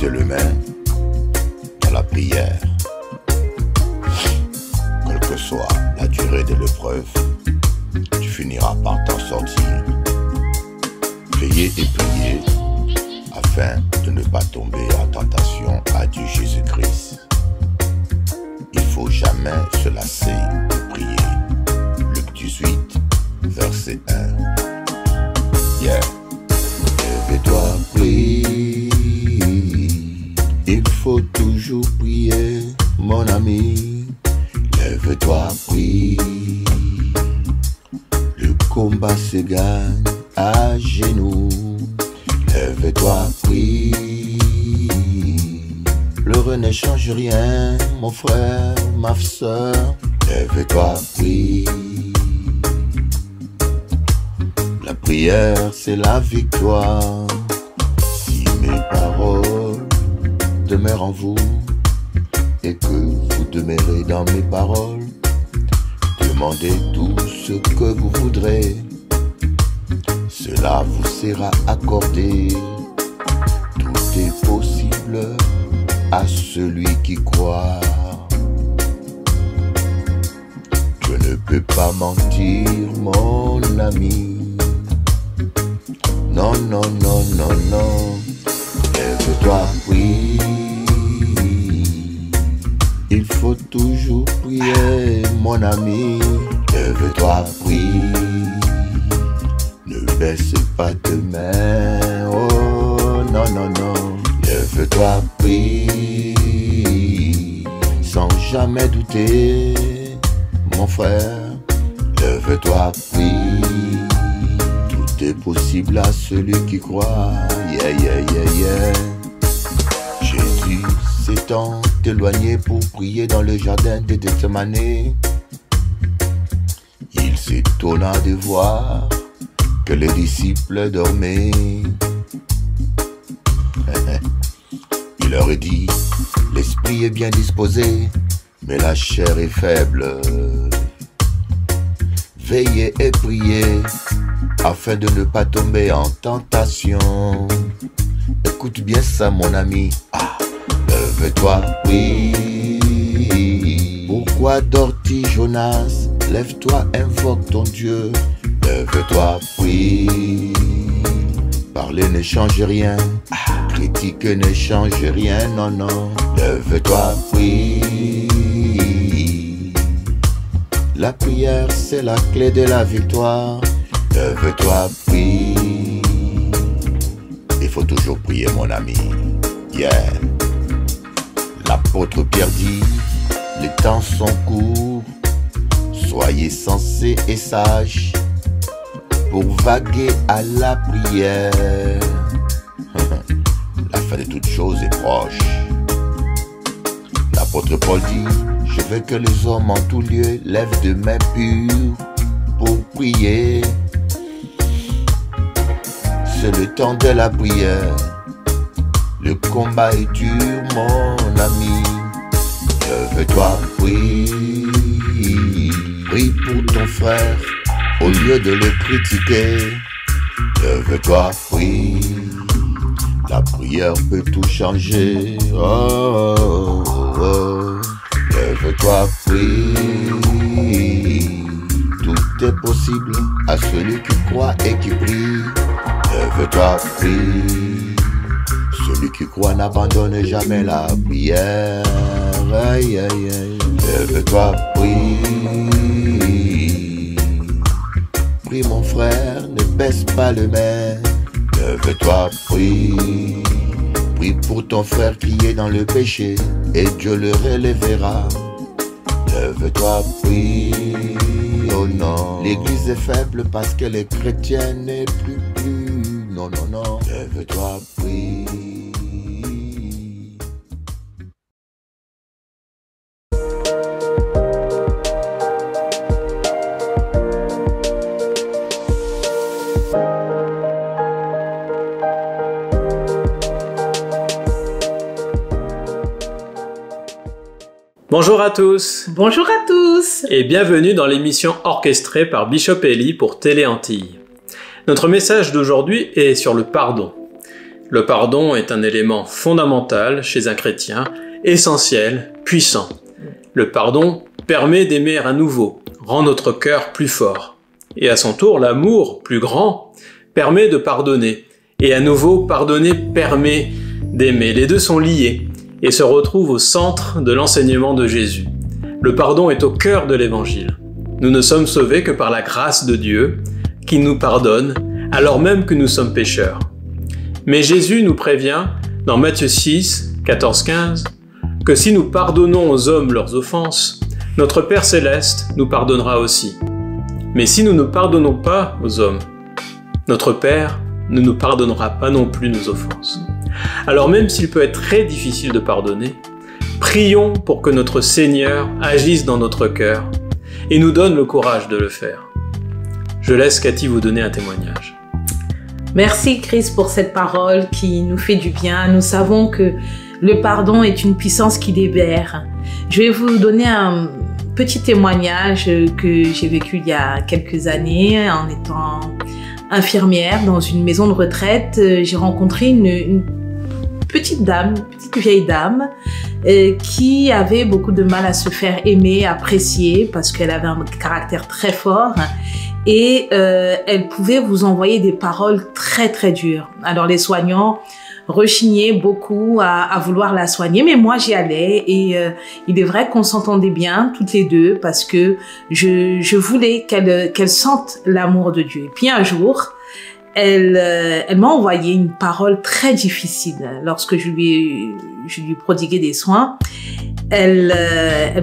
Dieu le met dans la prière. Quelle que soit la durée de l'épreuve, tu finiras par t'en sortir. Veillez et priez afin de ne pas tomber en tentation, a dit Jésus-Christ. Il faut jamais se lasser de prier. Luc 18, verset 1. Yeah. Lève-toi, prie. Il faut toujours prier, mon ami. Lève-toi, prie. Le combat se gagne à genoux. Lève-toi, prie. Pleurer ne change rien, mon frère, ma soeur. Lève-toi, prie. La prière, c'est la victoire. Si mes paroles demeurent en vous et que vous demeurez dans mes paroles, demandez tout ce que vous voudrez. Cela vous sera accordé. Tout est possible à celui qui croit. Je ne peux pas mentir, mon ami. Non, non, non, non, non. Lève-toi, prie. Il faut toujours prier, mon ami. Lève-toi, prie. Ne baisse pas tes mains. Oh, non, non, non. Lève-toi, prie. Sans jamais douter, mon frère. Lève-toi, prie. Tout est possible à celui qui croit. Yeah, yeah, yeah, yeah. Jésus s'étant éloigné pour prier dans le jardin de Gethsemane. Il s'étonna de voir que les disciples dormaient. Il leur dit, l'esprit est bien disposé, mais la chair est faible. Veillez et priez, afin de ne pas tomber en tentation. Écoute bien ça, mon ami. Lève-toi, prie. Pourquoi dors-tu, Jonas? Lève-toi, invoque ton Dieu. Lève-toi, prie. Parler ne change rien. Critiquer ne change rien, non, non. Lève-toi, prie. La prière, c'est la clé de la victoire. Lève-toi, prie. Il faut toujours prier, mon ami. Yeah. L'apôtre Pierre dit, les temps sont courts. Soyez sensés et sages pour vaguer à la prière. La fin de toutes choses est proche. L'apôtre Paul dit, je veux que les hommes en tout lieu lèvent de mains pures pour prier. C'est le temps de la prière. Le combat est dur, mon ami. Lève-toi, prie. Prie pour ton frère au lieu de le critiquer. Lève-toi, prie. La prière peut tout changer. Oh, oh, oh. Lève-toi, prie. Tout est possible à celui qui croit et qui prie. Lève-toi, prie. Celui qui croit n'abandonne jamais la prière. Aïe, aïe, aïe. Lève-toi, prie. Prie, mon frère, ne baisse pas le main. Lève-toi, prie. Prie pour ton frère qui est dans le péché et Dieu le relèvera. Lève-toi, prie. Oh non, l'église est faible parce que les chrétiens n'est plus. Non, non, non. Lève-toi, prie. Bonjour à tous. Bonjour à tous. Et bienvenue dans l'émission orchestrée par Bishop Eli pour Télé Antilles. Notre message d'aujourd'hui est sur le pardon. Le pardon est un élément fondamental chez un chrétien, essentiel, puissant. Le pardon permet d'aimer à nouveau, rend notre cœur plus fort. Et à son tour, l'amour, plus grand, permet de pardonner. Et à nouveau, pardonner permet d'aimer. Les deux sont liés et se retrouvent au centre de l'enseignement de Jésus. Le pardon est au cœur de l'Évangile. Nous ne sommes sauvés que par la grâce de Dieu, qui nous pardonne, alors même que nous sommes pécheurs. Mais Jésus nous prévient, dans Matthieu 6, 14-15, que si nous pardonnons aux hommes leurs offenses, notre Père Céleste nous pardonnera aussi. Mais si nous ne pardonnons pas aux hommes, notre Père ne nous pardonnera pas non plus nos offenses. Alors même s'il peut être très difficile de pardonner, prions pour que notre Seigneur agisse dans notre cœur et nous donne le courage de le faire. Je laisse Cathy vous donner un témoignage. Merci Chris pour cette parole qui nous fait du bien. Nous savons que le pardon est une puissance qui libère. Je vais vous donner un petit témoignage que j'ai vécu il y a quelques années en étant infirmière dans une maison de retraite. J'ai rencontré une petite vieille dame qui avait beaucoup de mal à se faire aimer, apprécier parce qu'elle avait un caractère très fort. Et elle pouvait vous envoyer des paroles très très dures. Alors les soignants rechignaient beaucoup à vouloir la soigner, mais moi j'y allais et il est vrai qu'on s'entendait bien toutes les deux parce que je voulais qu'elle sente l'amour de Dieu. Et puis un jour, elle m'a envoyé une parole très difficile lorsque je lui prodiguais des soins. Elle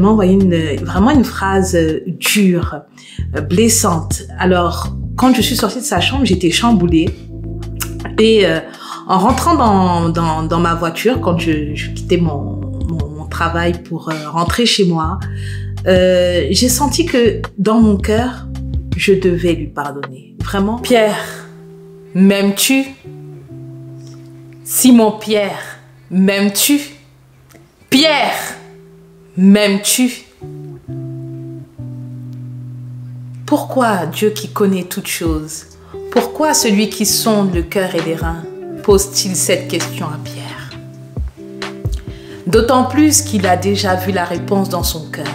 m'a envoyé vraiment une phrase dure, blessante. Alors, quand je suis sortie de sa chambre, j'étais chamboulée. Et en rentrant dans ma voiture, quand je quittais mon travail pour rentrer chez moi, j'ai senti que dans mon cœur, je devais lui pardonner. Vraiment. Pierre, m'aimes-tu? Simon-Pierre, m'aimes-tu? Pierre, m'aimes-tu? Pourquoi Dieu qui connaît toutes choses, pourquoi celui qui sonde le cœur et les reins, pose-t-il cette question à Pierre? D'autant plus qu'il a déjà vu la réponse dans son cœur.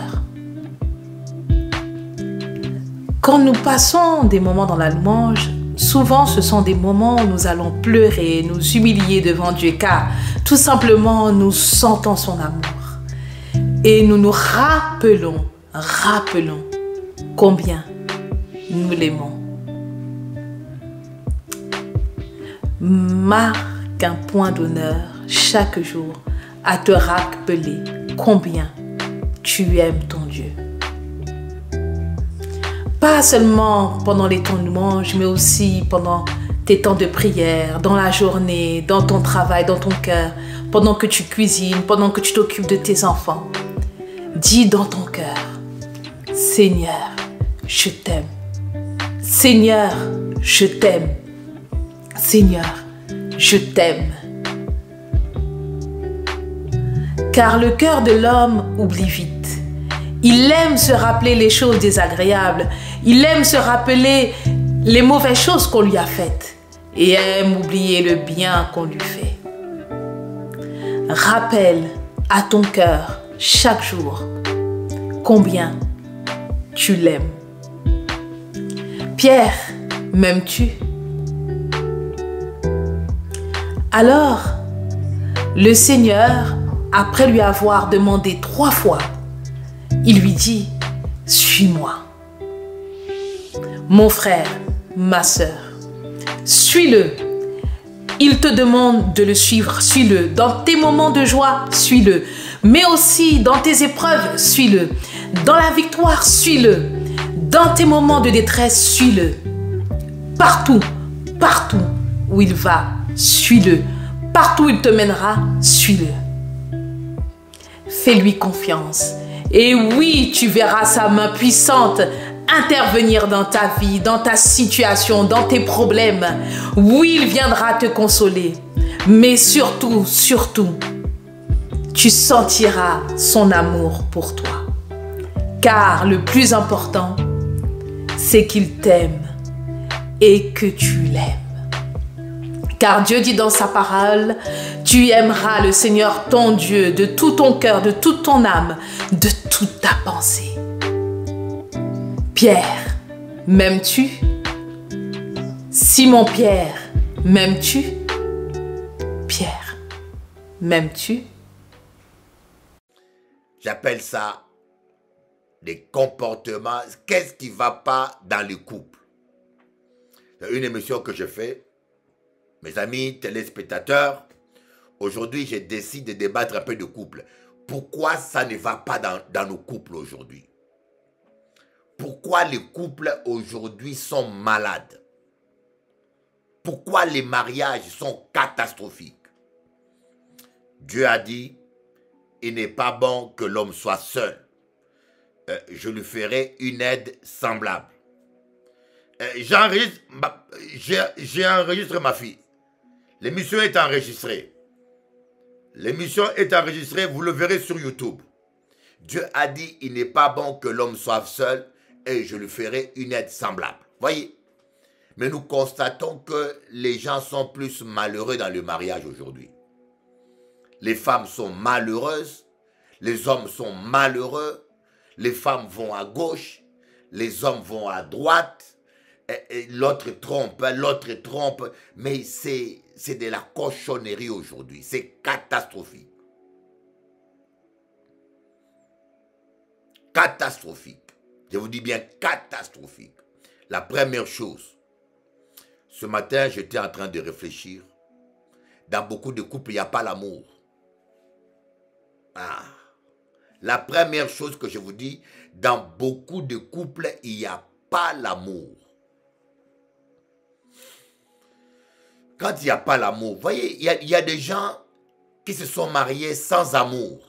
Quand nous passons des moments dans la louange, souvent ce sont des moments où nous allons pleurer, nous humilier devant Dieu, car tout simplement nous sentons son amour. Et nous nous rappelons combien nous l'aimons. Marque un point d'honneur chaque jour à te rappeler combien tu aimes ton Dieu. Pas seulement pendant les temps de louange, mais aussi pendant tes temps de prière, dans la journée, dans ton travail, dans ton cœur, pendant que tu cuisines, pendant que tu t'occupes de tes enfants. Dis dans ton cœur, Seigneur, je t'aime. Seigneur, je t'aime. Seigneur, je t'aime. Car le cœur de l'homme oublie vite. Il aime se rappeler les choses désagréables. Il aime se rappeler les mauvaises choses qu'on lui a faites. Et aime oublier le bien qu'on lui fait. Rappelle à ton cœur chaque jour combien tu l'aimes. Pierre, m'aimes-tu? Alors, le Seigneur, après lui avoir demandé 3 fois, il lui dit, suis-moi. Mon frère, ma sœur, suis-le. Il te demande de le suivre, suis-le. Dans tes moments de joie, suis-le. Mais aussi dans tes épreuves, suis-le. Dans la victoire, suis-le. Dans tes moments de détresse, suis-le. Partout où il va, suis-le. Partout où il te mènera, suis-le. Fais-lui confiance. Et oui, tu verras sa main puissante intervenir dans ta vie, dans ta situation, dans tes problèmes. Oui, il viendra te consoler. Mais surtout, tu sentiras son amour pour toi. Car le plus important, c'est qu'il t'aime et que tu l'aimes. Car Dieu dit dans sa parole, tu aimeras le Seigneur ton Dieu de tout ton cœur, de toute ton âme, de toute ta pensée. Pierre, m'aimes-tu? Simon-Pierre, m'aimes-tu? Pierre, m'aimes-tu? J'appelle ça des comportements. Qu'est-ce qui ne va pas dans le couple? C'est une émission que je fais. Mes amis téléspectateurs, aujourd'hui, je décide de débattre un peu de couple. Pourquoi ça ne va pas dans nos couples aujourd'hui? Pourquoi les couples aujourd'hui sont malades? Pourquoi les mariages sont catastrophiques? Dieu a dit, il n'est pas bon que l'homme soit seul. Je lui ferai une aide semblable. J'ai enregistré ma fille. L'émission est enregistrée. L'émission est enregistrée, vous le verrez sur YouTube. Dieu a dit, il n'est pas bon que l'homme soit seul et je lui ferai une aide semblable. Voyez? Mais nous constatons que les gens sont plus malheureux dans le mariage aujourd'hui. Les femmes sont malheureuses, les hommes sont malheureux, les femmes vont à gauche, les hommes vont à droite, l'autre trompe, mais c'est de la cochonnerie aujourd'hui, c'est catastrophique. Catastrophique. Je vous dis bien catastrophique. La première chose, ce matin, j'étais en train de réfléchir. Dans beaucoup de couples, il n'y a pas l'amour. Ah. La première chose que je vous dis, dans beaucoup de couples, il n'y a pas l'amour. Quand il n'y a pas l'amour, vous voyez, il y a des gens qui se sont mariés sans amour.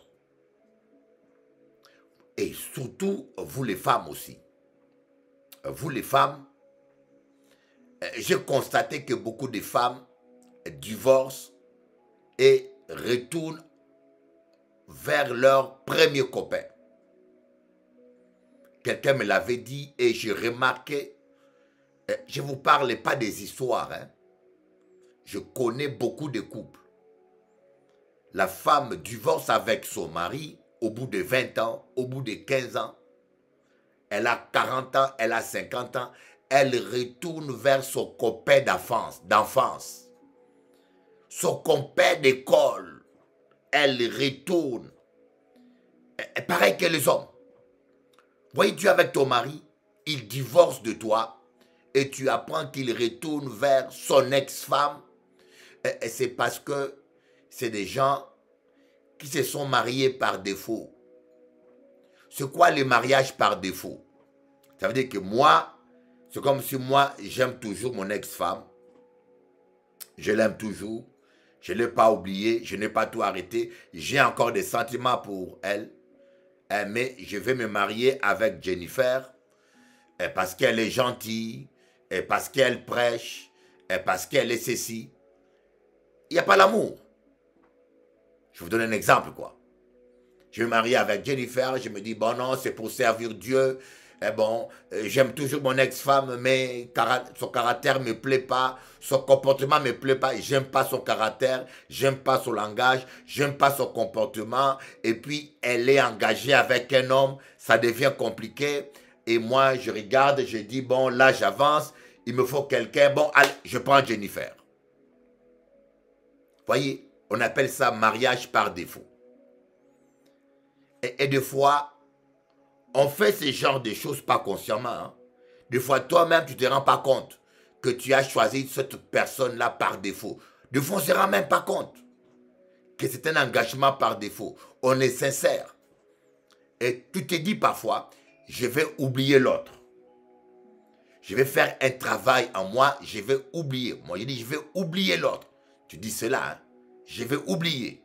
Et surtout, vous les femmes aussi. Vous les femmes, j'ai constaté que beaucoup de femmes divorcent et retournent vers leur premier copain. Quelqu'un me l'avait dit et j'ai remarqué, je ne vous parle pas des histoires, hein. Je connais beaucoup de couples. La femme divorce avec son mari au bout de 20 ans, au bout de 15 ans. Elle a 40 ans, elle a 50 ans. Elle retourne vers son copain d'enfance. Son copain d'école. Elle retourne. Pareil que les hommes. Voyez-tu avec ton mari, il divorce de toi et tu apprends qu'il retourne vers son ex-femme. Et c'est parce que c'est des gens qui se sont mariés par défaut. C'est quoi le mariage par défaut? Ça veut dire que moi, c'est comme si moi, j'aime toujours mon ex-femme. Je l'aime toujours. Je ne l'ai pas oublié. Je n'ai pas tout arrêté. J'ai encore des sentiments pour elle. Mais je vais me marier avec Jennifer parce qu'elle est gentille, et parce qu'elle prêche, et parce qu'elle est ceci. Il n'y a pas l'amour. Je vous donne un exemple, quoi. Je me marie avec Jennifer, je me dis, bon non, c'est pour servir Dieu. Et bon, j'aime toujours mon ex-femme, mais son caractère ne me plaît pas, son comportement ne me plaît pas, j'aime pas son caractère, j'aime pas son langage, j'aime pas son comportement. Et puis, elle est engagée avec un homme, ça devient compliqué. Et moi, je regarde, je dis, bon, là, j'avance, il me faut quelqu'un, bon, allez, je prends Jennifer. Voyez, on appelle ça mariage par défaut. Et des fois, on fait ce genre de choses pas consciemment. Hein. Des fois, toi-même, tu ne te rends pas compte que tu as choisi cette personne-là par défaut. Des fois, on ne se rend même pas compte que c'est un engagement par défaut. On est sincère. Et tu te dis parfois, je vais oublier l'autre. Je vais faire un travail en moi, je vais oublier. Moi, je dis, je vais oublier l'autre. Tu dis cela, hein? Je vais oublier.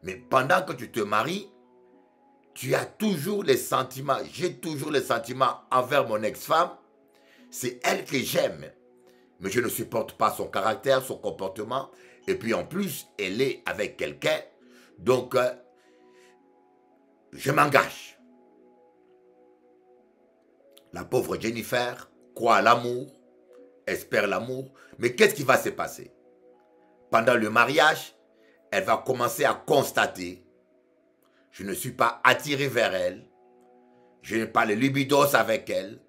Mais pendant que tu te maries, tu as toujours les sentiments. J'ai toujours les sentiments envers mon ex-femme. C'est elle que j'aime. Mais je ne supporte pas son caractère, son comportement. Et puis en plus, elle est avec quelqu'un. Donc, je m'engage. La pauvre Jennifer croit à l'amour. espère l'amour. Mais qu'est-ce qui va se passer? Pendant le mariage, elle va commencer à constater, je ne suis pas attiré vers elle, je n'ai pas le libidos avec elle,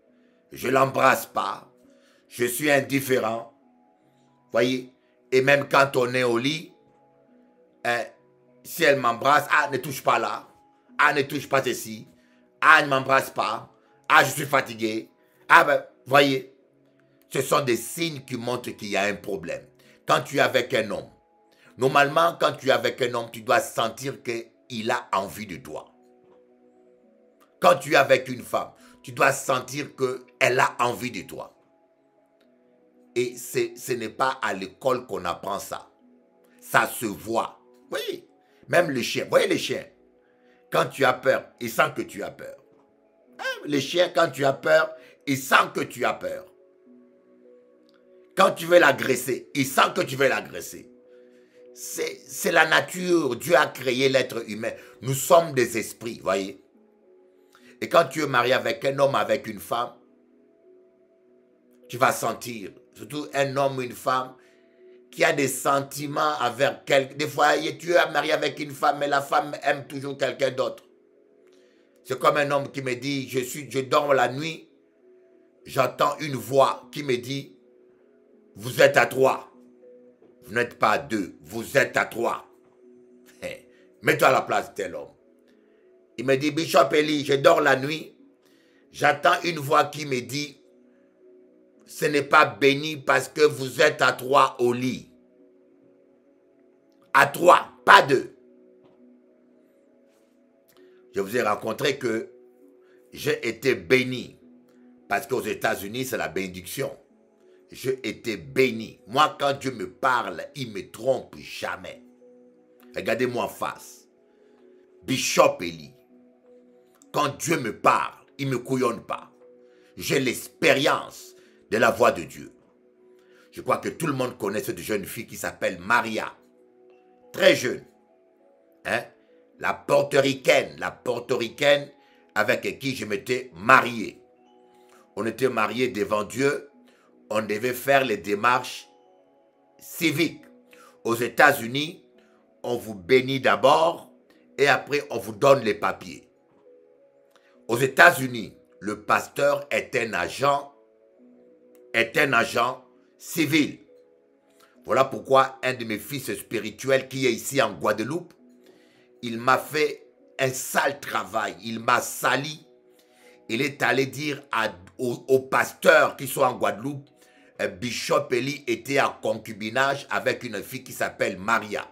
je ne l'embrasse pas, je suis indifférent. Voyez? Et même quand on est au lit, si elle m'embrasse, ah, ne touche pas là, ah, ne touche pas ici, ah, ne m'embrasse pas, ah, je suis fatigué. Ah, ben, voyez, ce sont des signes qui montrent qu'il y a un problème. Quand tu es avec un homme, normalement, quand tu es avec un homme, tu dois sentir qu'il a envie de toi. Quand tu es avec une femme, tu dois sentir qu'elle a envie de toi. Et ce n'est pas à l'école qu'on apprend ça. Ça se voit. Oui, même les chiens. Vous voyez les chiens? Quand tu as peur, ils sentent que tu as peur. Les chiens, quand tu as peur, ils sentent que tu as peur. Quand tu veux l'agresser, ils sentent que tu veux l'agresser. C'est la nature. Dieu a créé l'être humain. Nous sommes des esprits, voyez. Et quand tu es marié avec un homme, avec une femme, tu vas sentir, surtout un homme ou une femme, qui a des sentiments envers quelqu'un. Des fois, tu es marié avec une femme, mais la femme aime toujours quelqu'un d'autre. C'est comme un homme qui me dit, je dors la nuit, j'entends une voix qui me dit, vous êtes à 3. Vous n'êtes pas à 2, vous êtes à 3. Mets-toi à la place de tel homme. Il me dit, Bishop Eli, je dors la nuit, j'entends une voix qui me dit, ce n'est pas béni parce que vous êtes à 3 au lit. À 3, pas 2. Je vous ai raconté que j'ai été béni. Parce qu'aux États-Unis, c'est la bénédiction. J'ai été béni. Moi, quand Dieu me parle, il ne me trompe jamais. Regardez-moi en face. Bishop Eli. Quand Dieu me parle, il ne me couillonne pas. J'ai l'expérience de la voix de Dieu. Je crois que tout le monde connaît cette jeune fille qui s'appelle Maria. Très jeune. Hein? La portoricaine avec qui je m'étais marié. On était mariés devant Dieu. On devait faire les démarches civiques. Aux États-Unis, on vous bénit d'abord et après on vous donne les papiers. Aux États-Unis, le pasteur est un agent civil. Voilà pourquoi un de mes fils spirituels qui est ici en Guadeloupe, il m'a fait un sale travail, il m'a sali. Il est allé dire aux pasteurs qui sont en Guadeloupe, Bishop Eli était en concubinage avec une fille qui s'appelle Maria.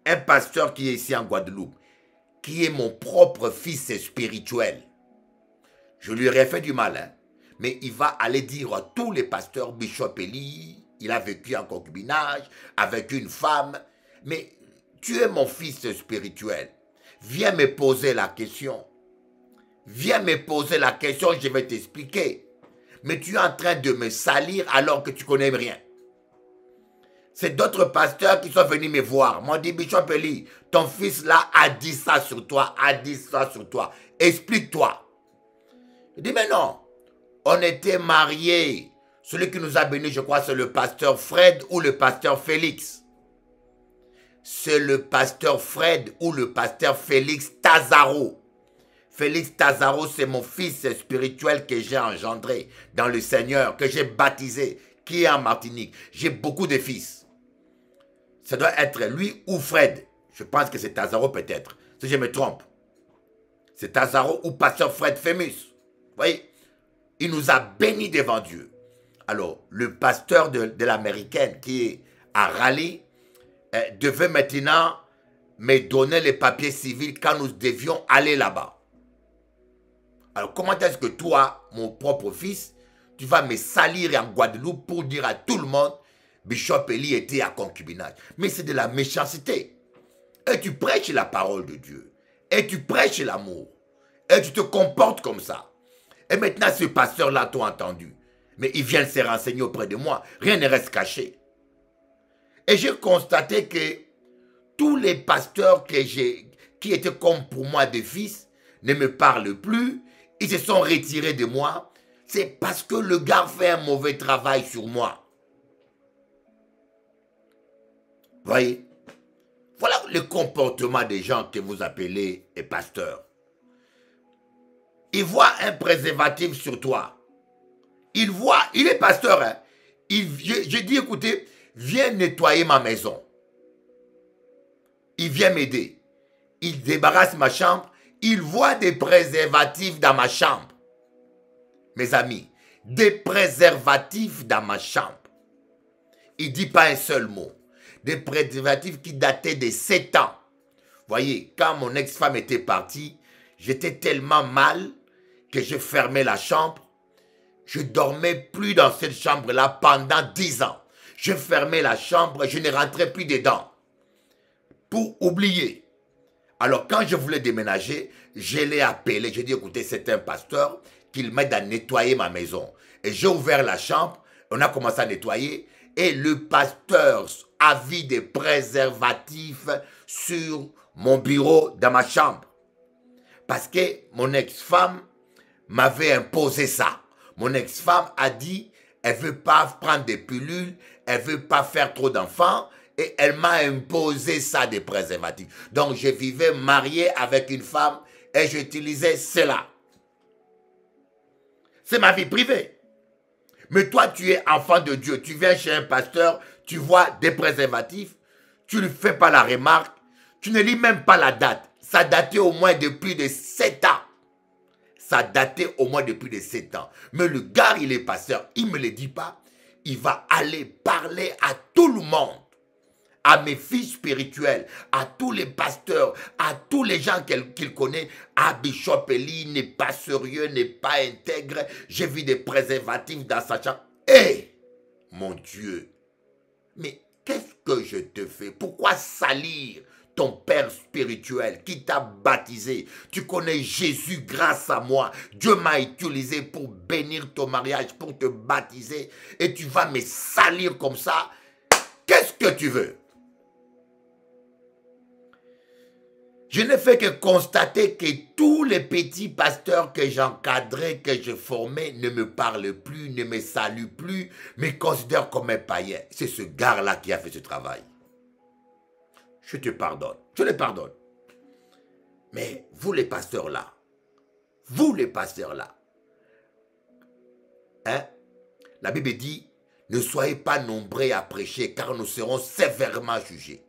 Un pasteur qui est ici en Guadeloupe, qui est mon propre fils spirituel. Je lui aurais fait du mal, hein? Mais il va aller dire à tous les pasteurs, Bishop Eli, il a vécu en concubinage avec une femme. Mais tu es mon fils spirituel. Viens me poser la question. Viens me poser la question, je vais t'expliquer. Mais tu es en train de me salir alors que tu connais rien. C'est d'autres pasteurs qui sont venus me voir. M'ont dit, Bishop Eli, ton fils là a dit ça sur toi, a dit ça sur toi. Explique-toi. Je dis, mais non. On était mariés. Celui qui nous a bénis, je crois, c'est le pasteur Fred ou le pasteur Félix. C'est le pasteur Fred ou le pasteur Félix Tazaro. Félix Tazaro, c'est mon fils spirituel que j'ai engendré dans le Seigneur, que j'ai baptisé, qui est en Martinique. J'ai beaucoup de fils. Ça doit être lui ou Fred. Je pense que c'est Tazaro peut-être, si je me trompe. C'est Tazaro ou pasteur Fred Fémus. Vous voyez, il nous a bénis devant Dieu. Alors, le pasteur de l'américaine qui est à Raleigh devait maintenant me donner les papiers civils quand nous devions aller là-bas. Alors, comment est-ce que toi, mon propre fils, tu vas me salir en Guadeloupe pour dire à tout le monde, Bishop Eli était à concubinage? Mais c'est de la méchanceté. Et tu prêches la parole de Dieu. Et tu prêches l'amour. Et tu te comportes comme ça. Et maintenant, ce pasteur-là t'a entendu. Mais il vient se renseigner auprès de moi. Rien ne reste caché. Et j'ai constaté que tous les pasteurs qui étaient comme pour moi des fils ne me parlent plus. Ils se sont retirés de moi. c'est parce que le gars fait un mauvais travail sur moi. Voyez? Voilà le comportement des gens que vous appelez les pasteurs. Il voit un préservatif sur toi. Il voit, il est pasteur. Hein? Je dis, écoutez, viens nettoyer ma maison. Il vient m'aider. Il débarrasse ma chambre. Il voit des préservatifs dans ma chambre. Mes amis, des préservatifs dans ma chambre. Il ne dit pas un seul mot. Des préservatifs qui dataient de 7 ans. Voyez, quand mon ex-femme était partie, j'étais tellement mal que je fermais la chambre. Je dormais plus dans cette chambre-là pendant 10 ans. Je fermais la chambre, je ne rentrais plus dedans. Pour oublier. Alors quand je voulais déménager, je l'ai appelé. J'ai dit, écoutez, c'est un pasteur qu'il m'aide à nettoyer ma maison. Et j'ai ouvert la chambre, on a commencé à nettoyer. Et le pasteur a vu des préservatifs sur mon bureau dans ma chambre. Parce que mon ex-femme m'avait imposé ça. Mon ex-femme a dit, elle ne veut pas prendre des pilules, elle ne veut pas faire trop d'enfants, et elle m'a imposé ça, des préservatifs. Donc, je vivais marié avec une femme et j'utilisais cela. C'est ma vie privée. Mais toi, tu es enfant de Dieu. Tu viens chez un pasteur, tu vois des préservatifs, tu ne fais pas la remarque, tu ne lis même pas la date. Ça datait au moins de plus de 7 ans. Ça datait au moins depuis de 7 ans. Mais le gars, il est pasteur, il ne me le dit pas. Il va aller parler à tout le monde. À mes filles spirituelles, à tous les pasteurs, à tous les gens qu'il connaît. Ah, Bishop Eli n'est pas sérieux, n'est pas intègre. J'ai vu des préservatifs dans sa chambre. Hé, mon Dieu, mais qu'est-ce que je te fais? Pourquoi salir ton père spirituel qui t'a baptisé? Tu connais Jésus grâce à moi. Dieu m'a utilisé pour bénir ton mariage, pour te baptiser. Et tu vas me salir comme ça. Qu'est-ce que tu veux? Je ne fais que constater que tous les petits pasteurs que j'encadrais, que je formais, ne me parlent plus, ne me saluent plus, me considèrent comme un païen. C'est ce gars-là qui a fait ce travail. Je te pardonne. Je le pardonne. Mais vous les pasteurs-là, hein, la Bible dit, ne soyez pas nombreux à prêcher, car nous serons sévèrement jugés.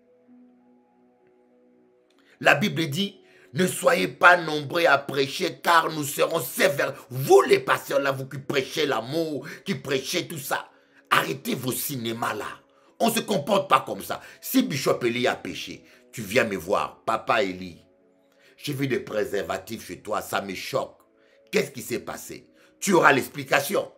La Bible dit, ne soyez pas nombreux à prêcher, car nous serons sévères. Vous les pasteurs-là, vous qui prêchez l'amour, qui prêchez tout ça, arrêtez vos cinémas-là. On ne se comporte pas comme ça. Si Bishop Eli a péché, tu viens me voir, Papa Eli. J'ai vu des préservatifs chez toi, ça me choque. Qu'est-ce qui s'est passé? Tu auras l'explication.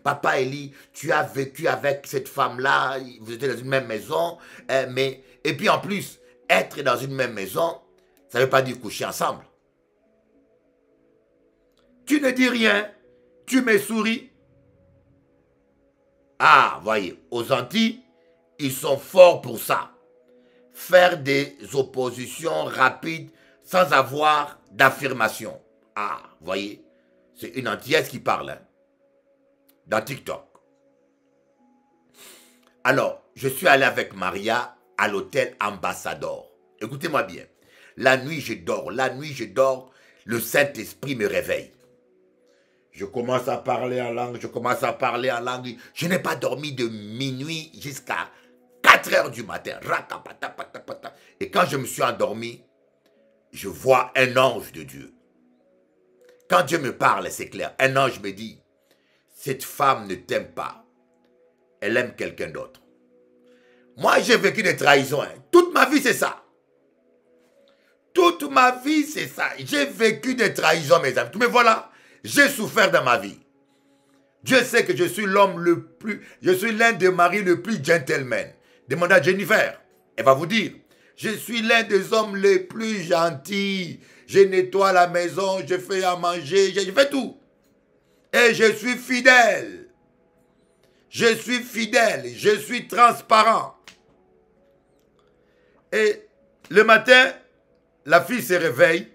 Papa Eli, tu as vécu avec cette femme-là, vous étiez dans une même maison, et puis en plus, être dans une même maison, ça ne veut pas dire coucher ensemble. Tu ne dis rien, tu me souris. Ah, voyez, aux Antilles, ils sont forts pour ça. Faire des oppositions rapides sans avoir d'affirmation. Ah, voyez, c'est une Antillaise qui parle, hein, dans TikTok. Alors, je suis allé avec Maria à l'hôtel Ambassador. Écoutez-moi bien. La nuit, je dors. Le Saint-Esprit me réveille. Je commence à parler en langue. Je n'ai pas dormi de minuit jusqu'à 4 heures du matin. Et quand je me suis endormi, je vois un ange de Dieu. Quand Dieu me parle, c'est clair. Un ange me dit, cette femme ne t'aime pas. Elle aime quelqu'un d'autre. Moi, j'ai vécu des trahisons. Hein. Toute ma vie, c'est ça. Toute ma vie, c'est ça. J'ai vécu des trahisons, mes amis. Mais voilà, j'ai souffert dans ma vie. Dieu sait que je suis l'homme le plus... Je suis l'un des maris le plus gentleman. Demandez à Jennifer. Elle va vous dire. Je suis l'un des hommes les plus gentils. Je nettoie la maison, je fais à manger, je fais tout. Et je suis fidèle. Je suis transparent. Et le matin, la fille se réveille.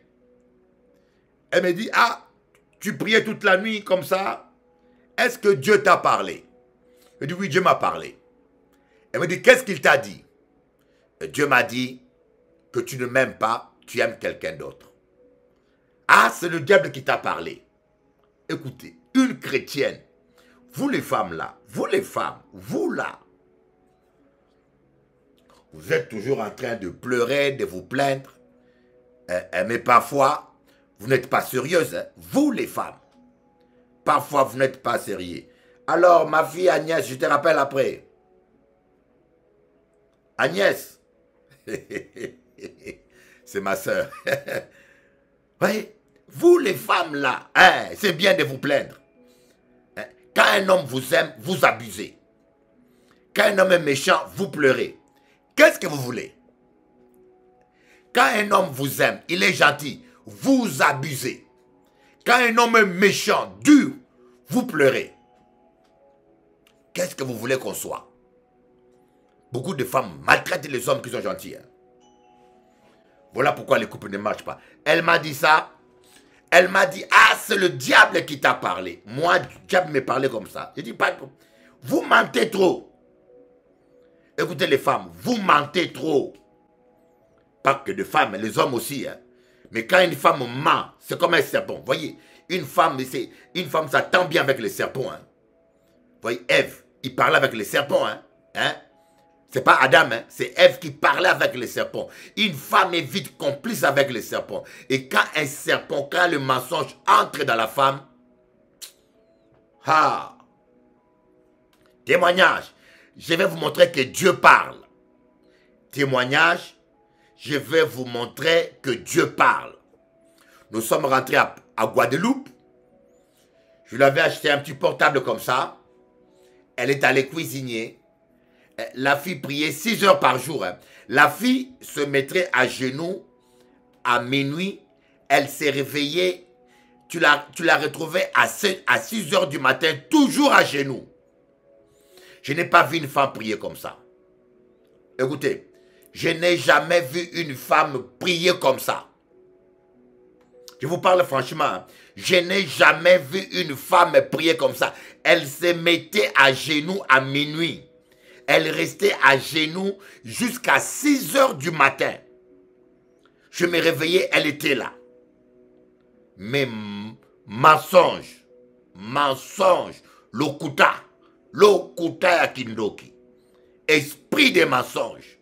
Elle me dit, ah, tu priais toute la nuit comme ça. est-ce que Dieu t'a parlé? Je dis, oui, Dieu m'a parlé. Elle me dit, qu'est-ce qu'il t'a dit? Dieu m'a dit que tu ne m'aimes pas, tu aimes quelqu'un d'autre. Ah, c'est le diable qui t'a parlé. Écoutez, une chrétienne, vous les femmes là, vous les femmes, vous là, vous êtes toujours en train de pleurer, de vous plaindre, mais parfois, vous n'êtes pas sérieuse, hein? Vous les femmes. Parfois, vous n'êtes pas sérieux. Alors, ma fille Agnès, je te rappelle après. Agnès, c'est ma soeur. Voyez, vous les femmes là, hein, c'est bien de vous plaindre. Hein? Quand un homme vous aime, vous abusez. Quand un homme est méchant, vous pleurez. Qu'est-ce que vous voulez? Quand un homme vous aime, il est gentil, vous abusez. Quand un homme est méchant, dur, vous pleurez. Qu'est-ce que vous voulez qu'on soit? Beaucoup de femmes maltraitent les hommes qui sont gentils. Hein? Voilà pourquoi les couples ne marchent pas. Elle m'a dit ça. Elle m'a dit, ah, c'est le diable qui t'a parlé. Moi, le diable me parlait comme ça. Je dis, pas, vous mentez trop. Écoutez les femmes, vous mentez trop. Pas que de femmes, les hommes aussi. Hein. Mais quand une femme ment, c'est comme un serpent. Vous voyez, une femme, ça tend bien avec les serpents. Hein. Vous voyez, Ève, il parlait avec les serpents. Hein. Hein? C'est pas Adam, hein? C'est Ève qui parlait avec les serpents. Une femme est vite complice avec les serpents. Et quand un serpent, quand le mensonge entre dans la femme, ah, témoignage, je vais vous montrer que Dieu parle. Témoignage, je vais vous montrer que Dieu parle. Nous sommes rentrés à Guadeloupe. Je lui avais acheté un petit portable comme ça. Elle est allée cuisiner. La fille priait 6 heures par jour. Hein. La fille se mettrait à genoux à minuit. Elle s'est réveillée. Tu la retrouvais à 6 heures du matin, toujours à genoux. Je n'ai pas vu une femme prier comme ça. Écoutez, je n'ai jamais vu une femme prier comme ça. Je vous parle franchement. Hein. Je n'ai jamais vu une femme prier comme ça. Elle se mettait à genoux à minuit. Elle restait à genoux jusqu'à 6 heures du matin. Je me réveillais, elle était là. Mais mensonge, lokuta ya kindoki. Esprit de mensonge.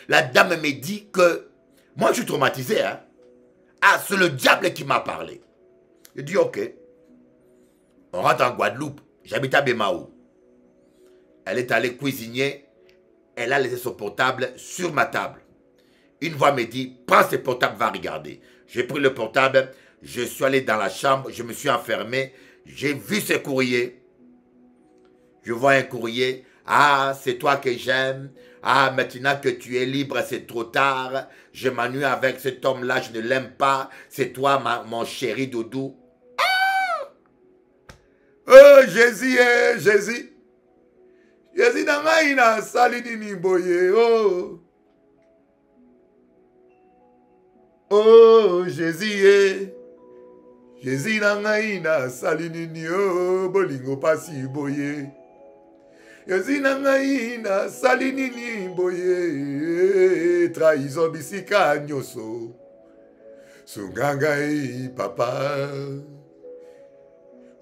La dame me dit que, moi je suis traumatisé, hein. Ah, c'est le diable qui m'a parlé. Je dis ok. On rentre en Guadeloupe, j'habite à Bémaou. Elle est allée cuisiner, elle a laissé son portable sur ma table. Une voix me dit, prends ce portable, va regarder. J'ai pris le portable, je suis allé dans la chambre, je me suis enfermé, j'ai vu ce courrier. Je vois un courrier, ah, c'est toi que j'aime, ah, maintenant que tu es libre, c'est trop tard, je m'ennuie avec cet homme-là, je ne l'aime pas, c'est toi, mon chéri doudou. Ah! Oh, Jésus, Jésus. Jésus n'a pas sali nini boye, oh. Oh, Jésus, Jésus n'a sali nini, oh, bolingo pasi boye. Jésus n'a sali nini boye, trahison bisika nyoso. Sungangai papa.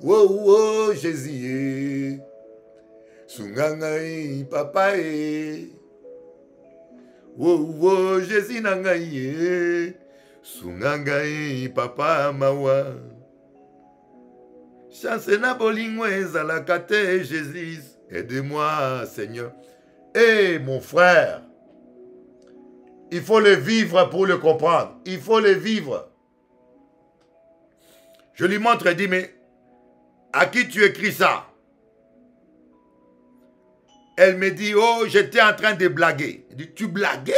Oh, oh, Jésus. Sungangai papa e. Wo Jésus nangai e. Sungangai papa mawa. Chance na bolingo ezalaka te Jésus. Aide-moi Seigneur. Eh mon frère. Il faut le vivre pour le comprendre. Il faut le vivre. Je lui montre et dis mais à qui tu écris ça? Elle me dit, oh, j'étais en train de blaguer. Elle dit, tu blaguais?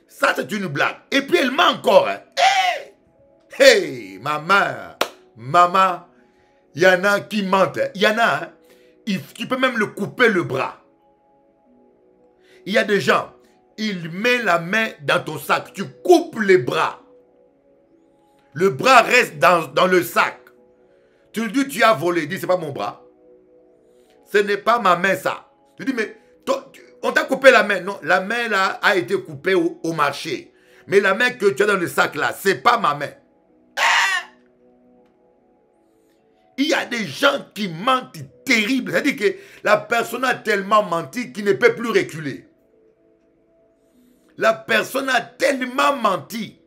Ça, c'est une blague. Et puis, elle ment encore. Hein. Hey, maman, il y en a qui mentent. Il y en a, hein, tu peux même le couper le bras. Il y a des gens, ils mettent la main dans ton sac, tu coupes les bras. Le bras reste dans le sac. Tu lui dis, tu as volé. Il dit, c'est pas mon bras. Ce n'est pas ma main, ça. Tu dis, mais on t'a coupé la main. Non, la main là a été coupée au marché. Mais la main que tu as dans le sac là, c'est pas ma main. Il y a des gens qui mentent terrible. C'est-à-dire que la personne a tellement menti qu'il ne peut plus reculer. La personne a tellement menti.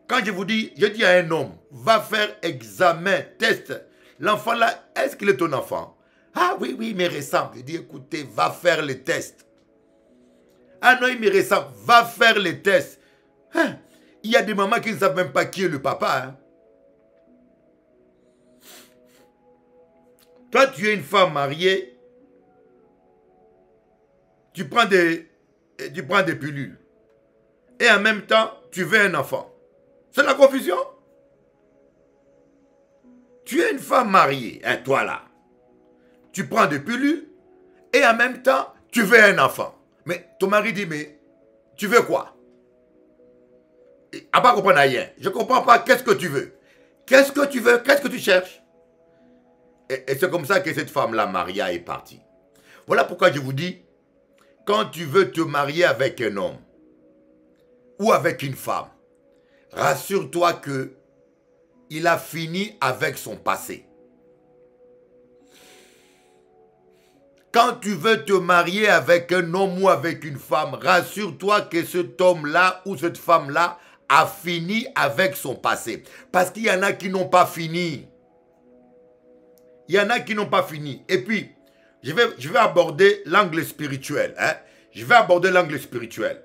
Quand je vous dis, je dis à un homme, va faire examen, test. L'enfant là, est-ce qu'il est ton enfant? Ah oui, oui, il me ressemble. Je dis, écoutez, va faire les tests. Ah non, il me ressemble, va faire les tests. Hein? Il y a des mamans qui ne savent même pas qui est le papa. Hein? Toi, tu es une femme mariée, tu prends des pilules. Et en même temps, tu veux un enfant. C'est la confusion. Tu es une femme mariée, hein, toi là. Tu prends des pilules et en même temps, tu veux un enfant. Mais ton mari dit, mais tu veux quoi? À pas comprendre rien. Je ne comprends pas, qu'est-ce que tu veux? Qu'est-ce que tu veux? Qu'est-ce que tu cherches? Et c'est comme ça que cette femme-là, Maria, est partie. Voilà pourquoi je vous dis, quand tu veux te marier avec un homme ou avec une femme, rassure-toi que il a fini avec son passé. Quand tu veux te marier avec un homme ou avec une femme, rassure-toi que cet homme-là ou cette femme-là a fini avec son passé. Parce qu'il y en a qui n'ont pas fini. Il y en a qui n'ont pas fini. Et puis, je vais aborder l'angle spirituel. Hein? Je vais aborder l'angle spirituel.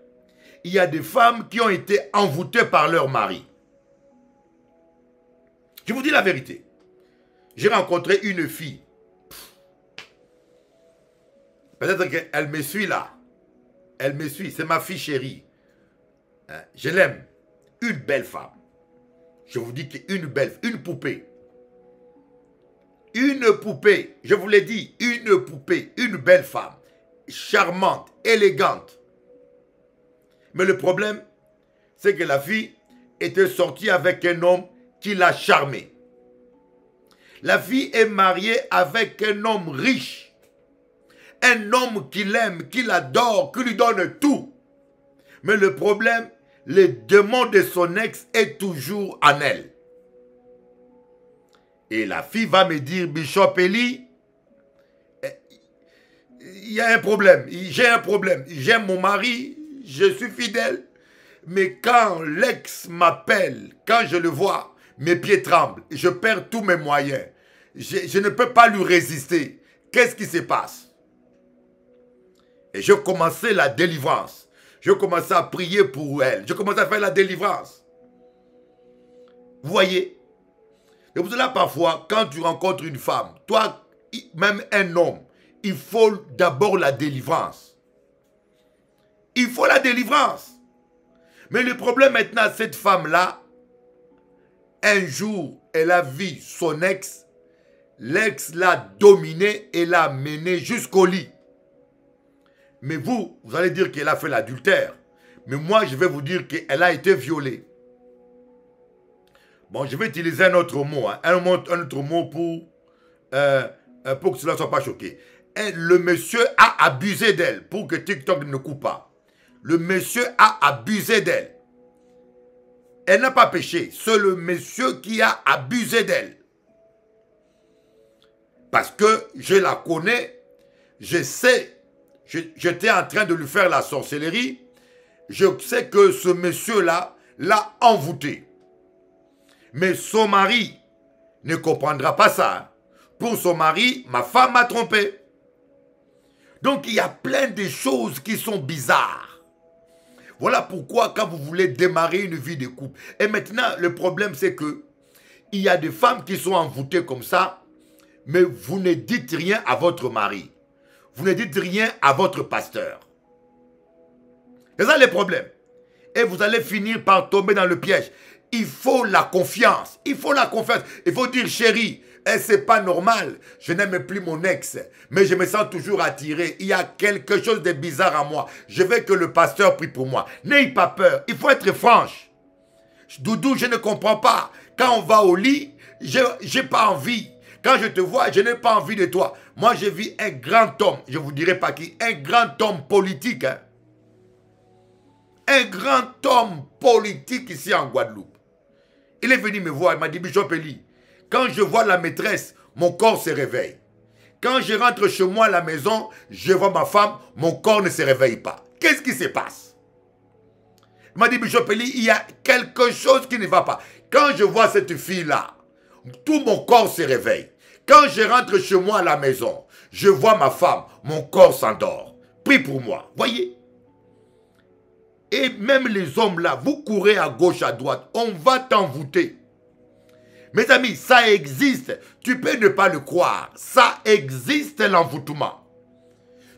Il y a des femmes qui ont été envoûtées par leur mari. Je vous dis la vérité. J'ai rencontré une fille. Peut-être qu'elle me suit là. Elle me suit. C'est ma fille chérie. Hein? Je l'aime. Une belle femme. Je vous dis qu'une belle, une poupée. Une poupée, je vous l'ai dit, une poupée, une belle femme, charmante, élégante. Mais le problème, c'est que la fille était sortie avec un homme qui l'a charmée. La fille est mariée avec un homme riche, un homme qui l'aime, qui l'adore, qui lui donne tout. Mais le problème, le démon de son ex est toujours en elle. Et la fille va me dire, Bishop Eli, il y a un problème, j'ai un problème. J'aime mon mari, je suis fidèle. Mais quand l'ex m'appelle, quand je le vois, mes pieds tremblent. Je perds tous mes moyens. Je ne peux pas lui résister. Qu'est-ce qui se passe? Et je commençais la délivrance. Je commençais à prier pour elle. Je commençais à faire la délivrance. Vous voyez? Et pour cela, parfois, quand tu rencontres une femme, toi, même un homme, il faut d'abord la délivrance. Il faut la délivrance. Mais le problème maintenant, cette femme-là, un jour, elle a vu son ex, l'ex l'a dominé et l'a mené jusqu'au lit. Mais vous allez dire qu'elle a fait l'adultère. Mais moi, je vais vous dire qu'elle a été violée. Bon, je vais utiliser un autre mot, hein, un autre mot pour que cela ne soit pas choqué. Et le monsieur a abusé d'elle pour que TikTok ne coupe pas. Le monsieur a abusé d'elle. Elle n'a pas péché. C'est le monsieur qui a abusé d'elle. Parce que je la connais, je sais, j'étais en train de lui faire la sorcellerie. Je sais que ce monsieur-là l'a envoûté. Mais son mari ne comprendra pas ça. Pour son mari, ma femme m'a trompé. Donc il y a plein de choses qui sont bizarres. Voilà pourquoi quand vous voulez démarrer une vie de couple. Et maintenant, le problème c'est que il y a des femmes qui sont envoûtées comme ça, mais vous ne dites rien à votre mari. Vous ne dites rien à votre pasteur. C'est ça le problème. Et vous allez finir par tomber dans le piège. Il faut la confiance. Il faut la confiance. Il faut dire, chérie, c'est pas normal. Je n'aime plus mon ex. Mais je me sens toujours attiré. Il y a quelque chose de bizarre en moi. Je veux que le pasteur prie pour moi. N'ayez pas peur. Il faut être franche. Doudou, je ne comprends pas. Quand on va au lit, j'ai pas envie. Quand je te vois, je n'ai pas envie de toi. Moi, j'ai vu un grand homme, je ne vous dirai pas qui, un grand homme politique. Hein. Un grand homme politique ici en Guadeloupe. Il est venu me voir, il m'a dit, Bishop Eli, quand je vois la maîtresse, mon corps se réveille. Quand je rentre chez moi à la maison, je vois ma femme, mon corps ne se réveille pas. Qu'est-ce qui se passe? Il m'a dit, Bishop Eli, il y a quelque chose qui ne va pas. Quand je vois cette fille-là, tout mon corps se réveille. Quand je rentre chez moi à la maison, je vois ma femme, mon corps s'endort. Prie pour moi, voyez. Et même les hommes là, vous courez à gauche, à droite, on va t'envoûter. Mes amis, ça existe. Tu peux ne pas le croire. Ça existe l'envoûtement.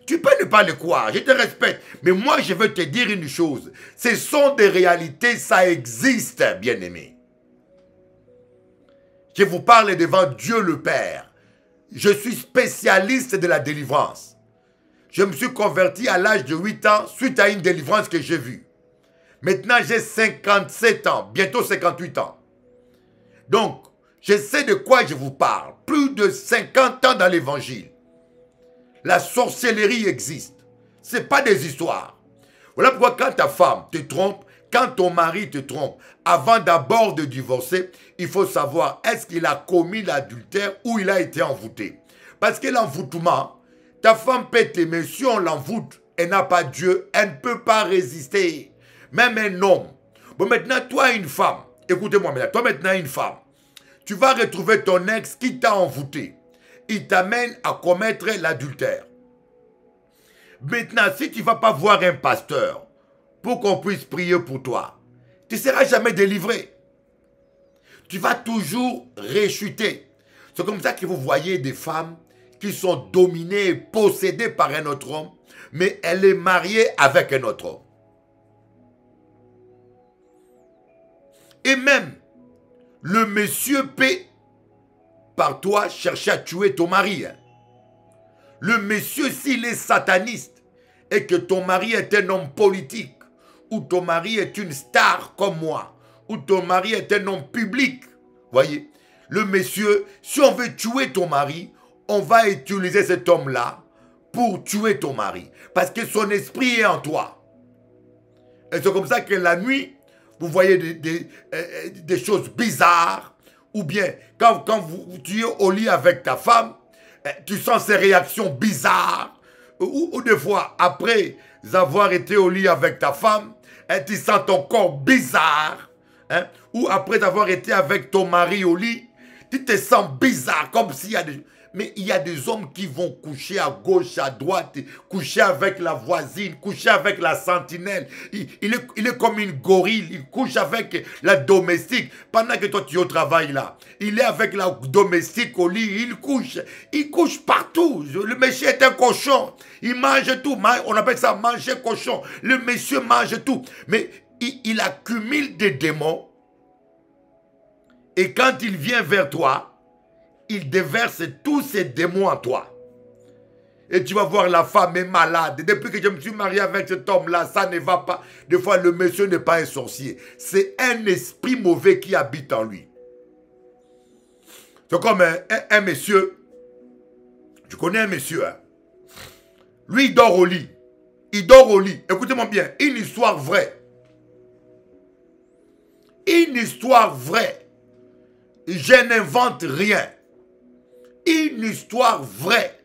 Tu peux ne pas le croire, je te respecte. Mais moi, je veux te dire une chose. Ce sont des réalités, ça existe, bien-aimés. Je vous parle devant Dieu le Père. Je suis spécialiste de la délivrance. Je me suis converti à l'âge de 8 ans suite à une délivrance que j'ai vue. Maintenant, j'ai 57 ans, bientôt 58 ans. Donc, je sais de quoi je vous parle. Plus de 50 ans dans l'évangile. La sorcellerie existe. Ce n'est pas des histoires. Voilà pourquoi quand ta femme te trompe, quand ton mari te trompe, avant d'abord de divorcer, il faut savoir est-ce qu'il a commis l'adultère ou il a été envoûté. Parce que l'envoûtement, ta femme peut t'aimer, si on l'envoûte, elle n'a pas Dieu, elle ne peut pas résister. Même un homme. Bon, maintenant, toi, une femme, écoutez-moi maintenant, toi maintenant, une femme, tu vas retrouver ton ex qui t'a envoûté. Il t'amène à commettre l'adultère. Maintenant, si tu ne vas pas voir un pasteur pour qu'on puisse prier pour toi, tu ne seras jamais délivré. Tu vas toujours réchuter. C'est comme ça que vous voyez des femmes qui sont dominées et possédées par un autre homme, mais elle est mariée avec un autre homme. Et même, le monsieur peut, par toi, chercher à tuer ton mari. Hein. Le monsieur, s'il est sataniste, et que ton mari est un homme politique, ou ton mari est une star comme moi, ou ton mari est un homme public, voyez, le monsieur, si on veut tuer ton mari, on va utiliser cet homme-là pour tuer ton mari. Parce que son esprit est en toi. Et c'est comme ça que la nuit, vous voyez des choses bizarres. Ou bien, quand tu es au lit avec ta femme, tu sens ces réactions bizarres. Ou des fois, après avoir été au lit avec ta femme, tu sens ton corps bizarre. Hein? Ou après avoir été avec ton mari au lit, tu te sens bizarre, comme s'il y a des... Mais il y a des hommes qui vont coucher à gauche, à droite, coucher avec la voisine, coucher avec la sentinelle. Il est comme une gorille, il couche avec la domestique. Pendant que toi tu es au travail là, il est avec la domestique au lit, il couche partout. Le monsieur est un cochon, il mange tout, on appelle ça manger cochon. Le monsieur mange tout, mais il accumule des démons. Et quand il vient vers toi, il déverse tous ces démons en toi. Et tu vas voir, la femme est malade. Depuis que je me suis marié avec cet homme-là, ça ne va pas. Des fois, le monsieur n'est pas un sorcier. C'est un esprit mauvais qui habite en lui. C'est comme un monsieur. Je connais un monsieur. Hein. Lui, il dort au lit. Il dort au lit. Écoutez-moi bien. Une histoire vraie. Une histoire vraie. Je n'invente rien. Une histoire vraie.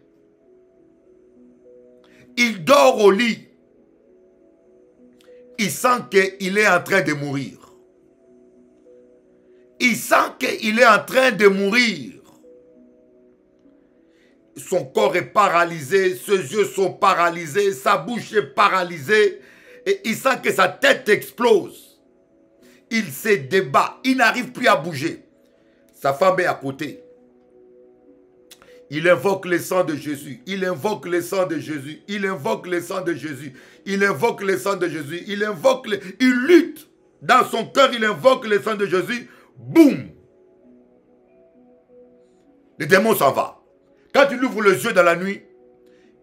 Il dort au lit. Il sent qu'il est en train de mourir. Il sent qu'il est en train de mourir. Son corps est paralysé, ses yeux sont paralysés, sa bouche est paralysée. Et il sent que sa tête explose. Il se débat, il n'arrive plus à bouger. Sa femme est à côté. Il invoque le sang de Jésus. Il invoque le sang de Jésus. Il invoque le sang de Jésus. Il invoque le sang de Jésus. Il lutte. Dans son cœur, il invoque le sang de Jésus. Boum. Le démon s'en va. Quand il ouvre les yeux dans la nuit,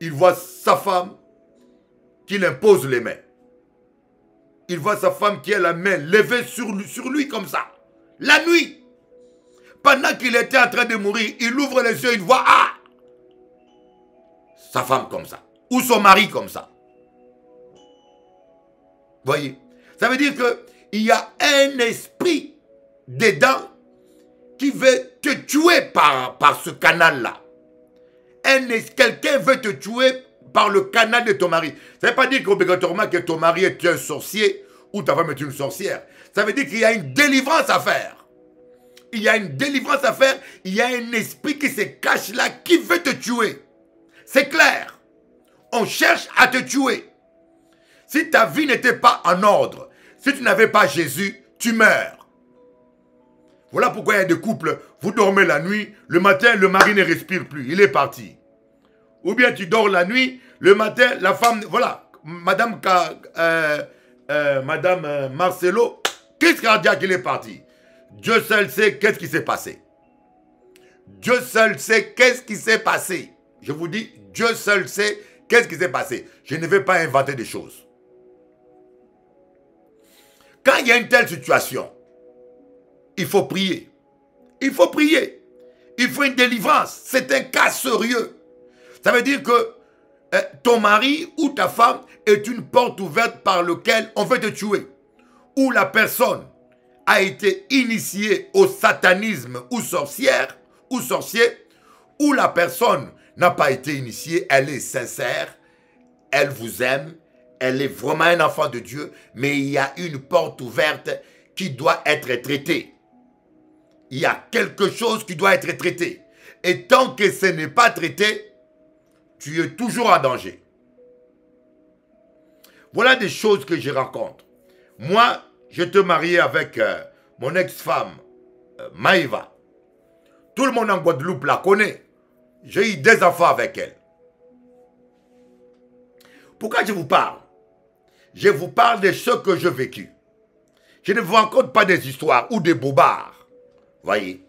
il voit sa femme qui l'impose les mains. Il voit sa femme qui a la main levée sur lui comme ça. La nuit. pendant qu'il était en train de mourir, il ouvre les yeux, il voit, ah, sa femme comme ça, ou son mari comme ça. Voyez, ça veut dire qu'il y a un esprit dedans qui veut te tuer par ce canal-là. Quelqu'un veut te tuer par le canal de ton mari. Ça ne veut pas dire qu'obligatoirement que ton mari est un sorcier ou ta femme est une sorcière. Ça veut dire qu'il y a une délivrance à faire. Il y a une délivrance à faire. Il y a un esprit qui se cache là qui veut te tuer. C'est clair. On cherche à te tuer. Si ta vie n'était pas en ordre, si tu n'avais pas Jésus, tu meurs. Voilà pourquoi il y a des couples, vous dormez la nuit, le matin, le mari ne respire plus, il est parti. Ou bien tu dors la nuit, le matin, la femme, voilà, Madame Marcelo, qu'est-ce cardiaque, il est parti. Dieu seul sait qu'est-ce qui s'est passé. Dieu seul sait qu'est-ce qui s'est passé. Je vous dis, Dieu seul sait qu'est-ce qui s'est passé. Je ne vais pas inventer des choses. Quand il y a une telle situation, il faut prier. Il faut prier. Il faut une délivrance. C'est un cas sérieux. Ça veut dire que ton mari ou ta femme est une porte ouverte par laquelle on veut te tuer. Ou la personne a été initiée au satanisme ou sorcière ou sorcier. Ou la personne n'a pas été initiée, elle est sincère, elle vous aime, elle est vraiment un enfant de Dieu, mais il y a une porte ouverte qui doit être traitée. Il y a quelque chose qui doit être traité. Et tant que ce n'est pas traité, tu es toujours en danger. Voilà des choses que je rencontre. Moi, je te marié avec mon ex-femme, Maïva. Tout le monde en Guadeloupe la connaît. J'ai eu des enfants avec elle. Pourquoi je vous parle? Je vous parle de ce que j'ai vécu. Je ne vous raconte pas des histoires ou des bobards. Voyez,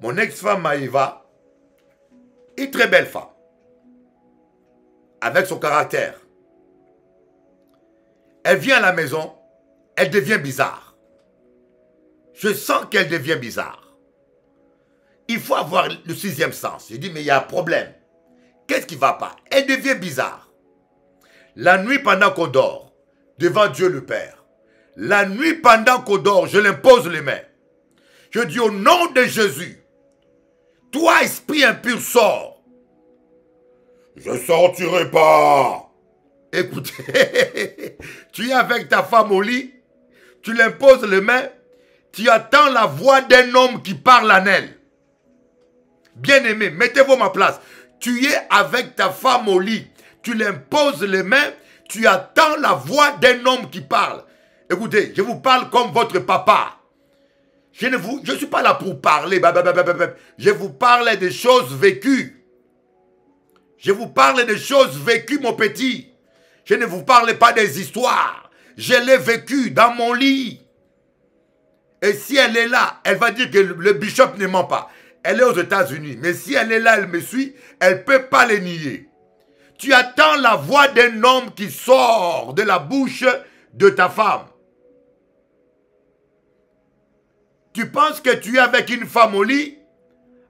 mon ex-femme Maïva est une très belle femme. Avec son caractère. Elle vient à la maison, elle devient bizarre. Je sens qu'elle devient bizarre. Il faut avoir le sixième sens. Je dis, mais il y a un problème. Qu'est-ce qui ne va pas? Elle devient bizarre. La nuit pendant qu'on dort, devant Dieu le Père, la nuit pendant qu'on dort, je l'impose les mains. Je dis au nom de Jésus, toi esprit impur sors. Je ne sortirai pas. Écoutez, tu es avec ta femme au lit, tu l'imposes les mains, tu attends la voix d'un homme qui parle en elle. Bien-aimé, mettez-vous à ma place. Tu es avec ta femme au lit, tu l'imposes les mains, tu attends la voix d'un homme qui parle. Écoutez, je vous parle comme votre papa. Je ne suis pas là pour parler. Je vous parle des choses vécues. Je vous parle des choses vécues, mon petit. Je ne vous parle pas des histoires. Je l'ai vécu dans mon lit. Et si elle est là, elle va dire que le bishop ne ment pas. Elle est aux États-Unis. Mais si elle est là, elle me suit, elle ne peut pas les nier. Tu attends la voix d'un homme qui sort de la bouche de ta femme. Tu penses que tu es avec une femme au lit,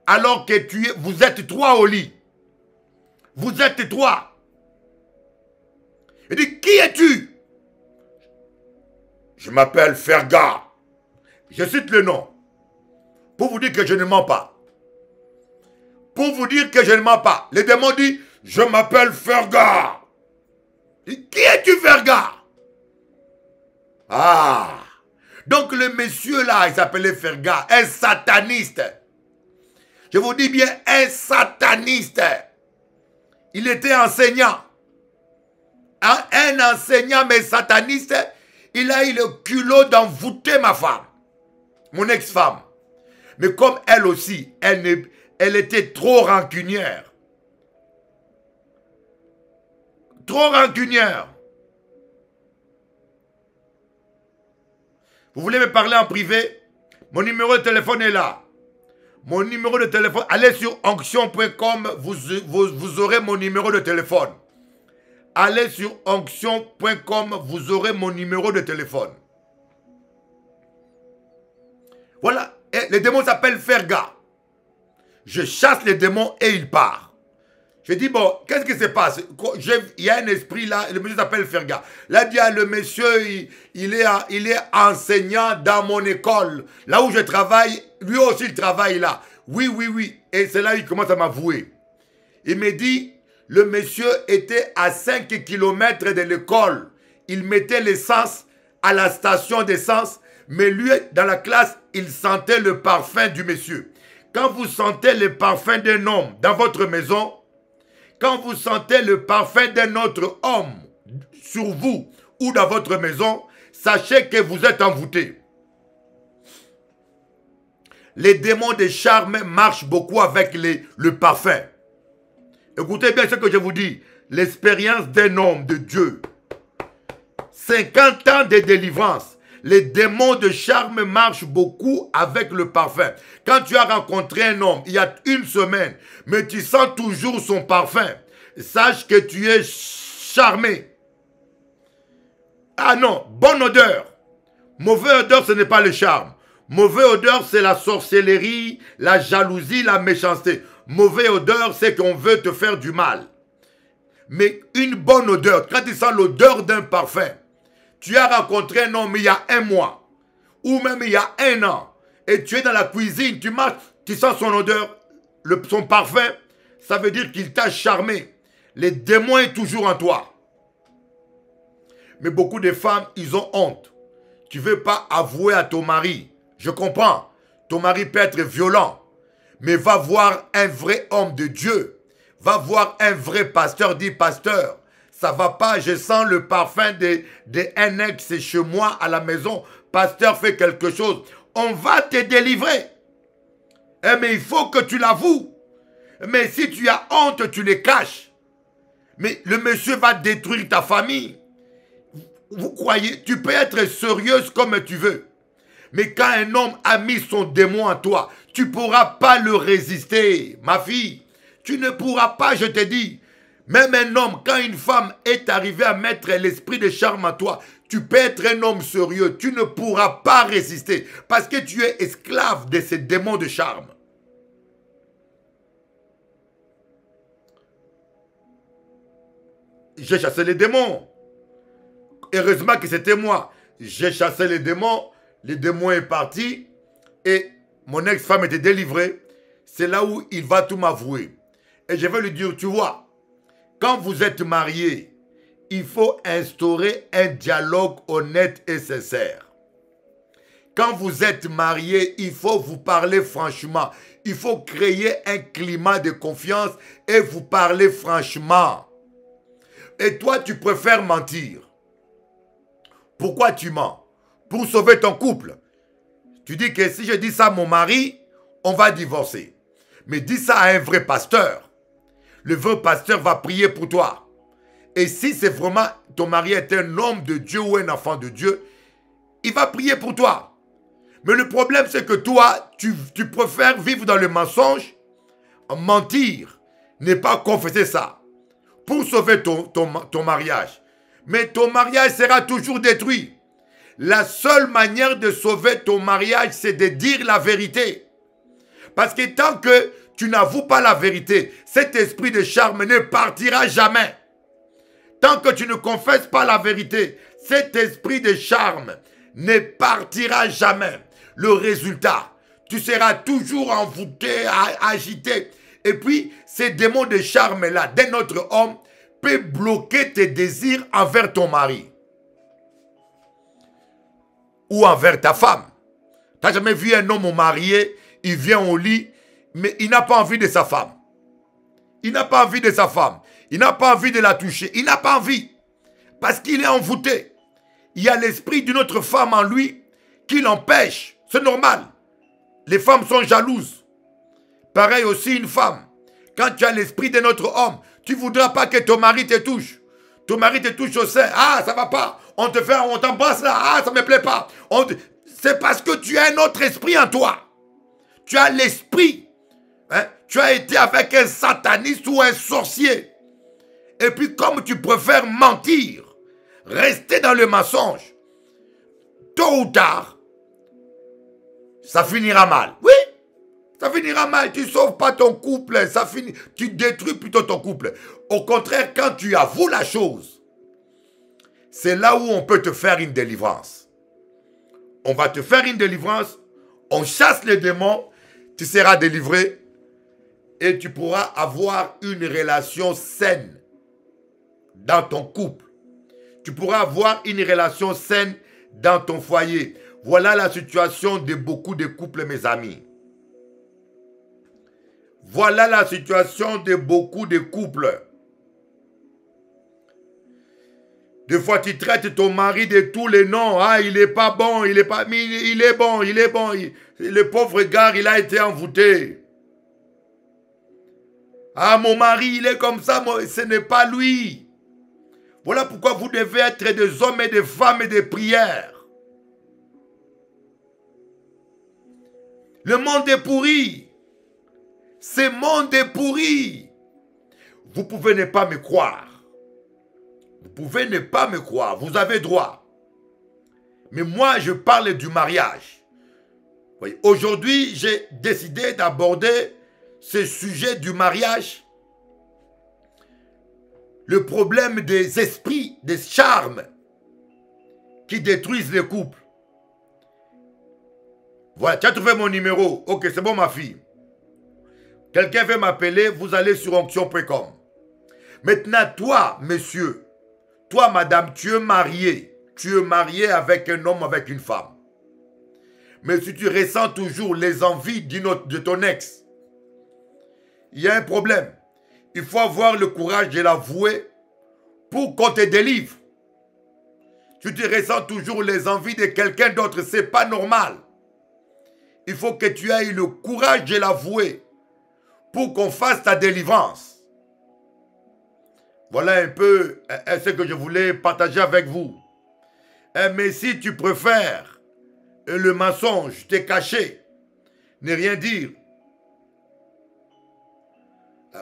alors que vous êtes trois au lit. Vous êtes trois. Il dit, qui es-tu? Je m'appelle Ferga. Je cite le nom. Pour vous dire que je ne mens pas. Pour vous dire que je ne mens pas. Le démon dit, je m'appelle Ferga. Qui es-tu, Ferga? Ah. Donc le monsieur là, il s'appelait Ferga, un sataniste. Je vous dis bien, un sataniste. Il était enseignant. Un enseignant, mais sataniste, il a eu le culot d'envoûter ma femme, mon ex-femme. Mais comme elle aussi, elle était trop rancunière. Trop rancunière. Vous voulez me parler en privé? Mon numéro de téléphone est là. Mon numéro de téléphone, allez sur onction.com, vous aurez mon numéro de téléphone. Allez sur onction.com, vous aurez mon numéro de téléphone. Voilà, et le démon s'appelle Ferga. Je chasse les démons et il part. Je dis, bon, qu'est-ce qui se passe? Il y a un esprit là, le monsieur s'appelle Ferga. Là, il dit, le monsieur, il est enseignant dans mon école. Là où je travaille, lui aussi il travaille là. Oui, oui, oui. Et c'est là qu'il commence à m'avouer. Il me dit, le monsieur était à 5 km de l'école. Il mettait l'essence à la station d'essence. Mais lui, dans la classe, il sentait le parfum du monsieur. Quand vous sentez le parfum d'un homme dans votre maison, quand vous sentez le parfum d'un autre homme sur vous ou dans votre maison, sachez que vous êtes envoûté. Les démons de charme marchent beaucoup avec le parfum. Écoutez bien ce que je vous dis. L'expérience d'un homme de Dieu. 50 ans de délivrance. Les démons de charme marchent beaucoup avec le parfum. Quand tu as rencontré un homme il y a une semaine, mais tu sens toujours son parfum, sache que tu es charmé. Ah non, bonne odeur. Mauvaise odeur, ce n'est pas le charme. Mauvaise odeur, c'est la sorcellerie, la jalousie, la méchanceté. Mauvaise odeur, c'est qu'on veut te faire du mal. Mais une bonne odeur, quand tu sens l'odeur d'un parfum, tu as rencontré un homme il y a un mois, ou même il y a un an, et tu es dans la cuisine, tu marches, tu sens son odeur, son parfum, ça veut dire qu'il t'a charmé. Les démons sont toujours en toi. Mais beaucoup de femmes, ils ont honte. Tu ne veux pas avouer à ton mari. Je comprends, ton mari peut être violent, mais va voir un vrai homme de Dieu. Va voir un vrai pasteur, dit pasteur. Ça va pas, je sens le parfum d'un ex chez moi à la maison. Pasteur fait quelque chose. On va te délivrer. Mais il faut que tu l'avoues. Mais si tu as honte, tu les caches. Mais le monsieur va détruire ta famille. Vous croyez, tu peux être sérieuse comme tu veux. Mais quand un homme a mis son démon en toi, tu ne pourras pas le résister, ma fille. Tu ne pourras pas, je te dis. Même un homme, quand une femme est arrivée à mettre l'esprit de charme en toi, tu peux être un homme sérieux. Tu ne pourras pas résister parce que tu es esclave de ces démons de charme. J'ai chassé les démons. Heureusement que c'était moi. J'ai chassé les démons est parti et mon ex-femme était délivrée. C'est là où il va tout m'avouer. Et je vais lui dire, tu vois, quand vous êtes mariés, il faut instaurer un dialogue honnête et sincère. Quand vous êtes mariés, il faut vous parler franchement. Il faut créer un climat de confiance et vous parler franchement. Et toi, tu préfères mentir. Pourquoi tu mens? Pour sauver ton couple. Tu dis que si je dis ça à mon mari, on va divorcer. Mais dis ça à un vrai pasteur. Le vrai pasteur va prier pour toi. Et si c'est vraiment ton mari est un homme de Dieu ou un enfant de Dieu, il va prier pour toi. Mais le problème, c'est que toi, tu préfères vivre dans le mensonge, mentir, ne pas confesser ça, pour sauver ton mariage. Mais ton mariage sera toujours détruit. La seule manière de sauver ton mariage, c'est de dire la vérité. Parce que tant que tu n'avoues pas la vérité, cet esprit de charme ne partira jamais. Tant que tu ne confesses pas la vérité, cet esprit de charme ne partira jamais. Le résultat, tu seras toujours envoûté, agité. Et puis, ces démons de charme-là, d'un autre homme, peut bloquer tes désirs envers ton mari. Ou envers ta femme. Tu n'as jamais vu un homme marié, il vient au lit, mais il n'a pas envie de sa femme. Il n'a pas envie de sa femme. Il n'a pas envie de la toucher. Il n'a pas envie. Parce qu'il est envoûté. Il y a l'esprit d'une autre femme en lui qui l'empêche. C'est normal. Les femmes sont jalouses. Pareil aussi une femme. Quand tu as l'esprit d'un autre homme, tu ne voudras pas que ton mari te touche. Ton mari te touche au sein. Ah, ça ne va pas. On t'embrasse là. Ah, ça ne me plaît pas. C'est parce que tu as un autre esprit en toi. Tu as l'esprit. Hein? Tu as été avec un sataniste ou un sorcier. Et puis comme tu préfères mentir, rester dans le mensonge, tôt ou tard, ça finira mal. Oui, Ça finira mal, tu ne sauves pas ton couple, ça finit, tu détruis plutôt ton couple. Au contraire, quand tu avoues la chose, c'est là où on peut te faire une délivrance. On va te faire une délivrance, on chasse les démons, tu seras délivré et tu pourras avoir une relation saine dans ton couple. Tu pourras avoir une relation saine dans ton foyer. Voilà la situation de beaucoup de couples, mes amis. Voilà la situation de beaucoup de couples. Des fois, tu traites ton mari de tous les noms. Ah, il n'est pas bon, il est pas... Mais il est bon, il est bon. Le pauvre gars, il a été envoûté. Ah, mon mari, il est comme ça, ce n'est pas lui. Voilà pourquoi vous devez être des hommes et des femmes et des prières. Le monde est pourri. Ce monde est pourri. Vous pouvez ne pas me croire. Vous pouvez ne pas me croire. Vous avez droit. Mais moi, je parle du mariage. Oui. Aujourd'hui, j'ai décidé d'aborder ce sujet du mariage. Le problème des esprits, des charmes qui détruisent les couples. Voilà, tu as trouvé mon numéro. Ok, c'est bon ma fille. Quelqu'un veut m'appeler, vous allez sur onction.com. Maintenant, toi, monsieur, toi, madame, tu es marié. Tu es marié avec un homme, avec une femme. Mais si tu ressens toujours les envies de ton ex, il y a un problème. Il faut avoir le courage de l'avouer pour qu'on te délivre. Si tu ressens toujours les envies de quelqu'un d'autre, ce n'est pas normal. Il faut que tu aies le courage de l'avouer pour qu'on fasse ta délivrance. Voilà un peu ce que je voulais partager avec vous. Mais si tu préfères le mensonge, te cacher, ne rien dire,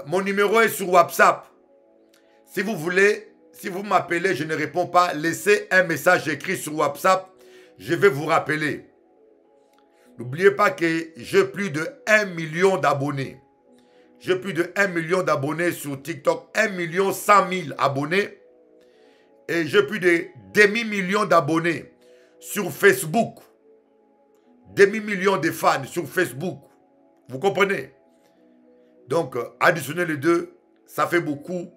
mon numéro est sur WhatsApp. Si vous voulez, si vous m'appelez, je ne réponds pas, laissez un message écrit sur WhatsApp, je vais vous rappeler. N'oubliez pas que j'ai plus de 1 million d'abonnés. J'ai plus de 1 million d'abonnés sur TikTok, 1 100 000 abonnés. Et j'ai plus de demi-million d'abonnés sur Facebook. Demi-million de fans sur Facebook. Vous comprenez? Donc, additionner les deux, ça fait beaucoup.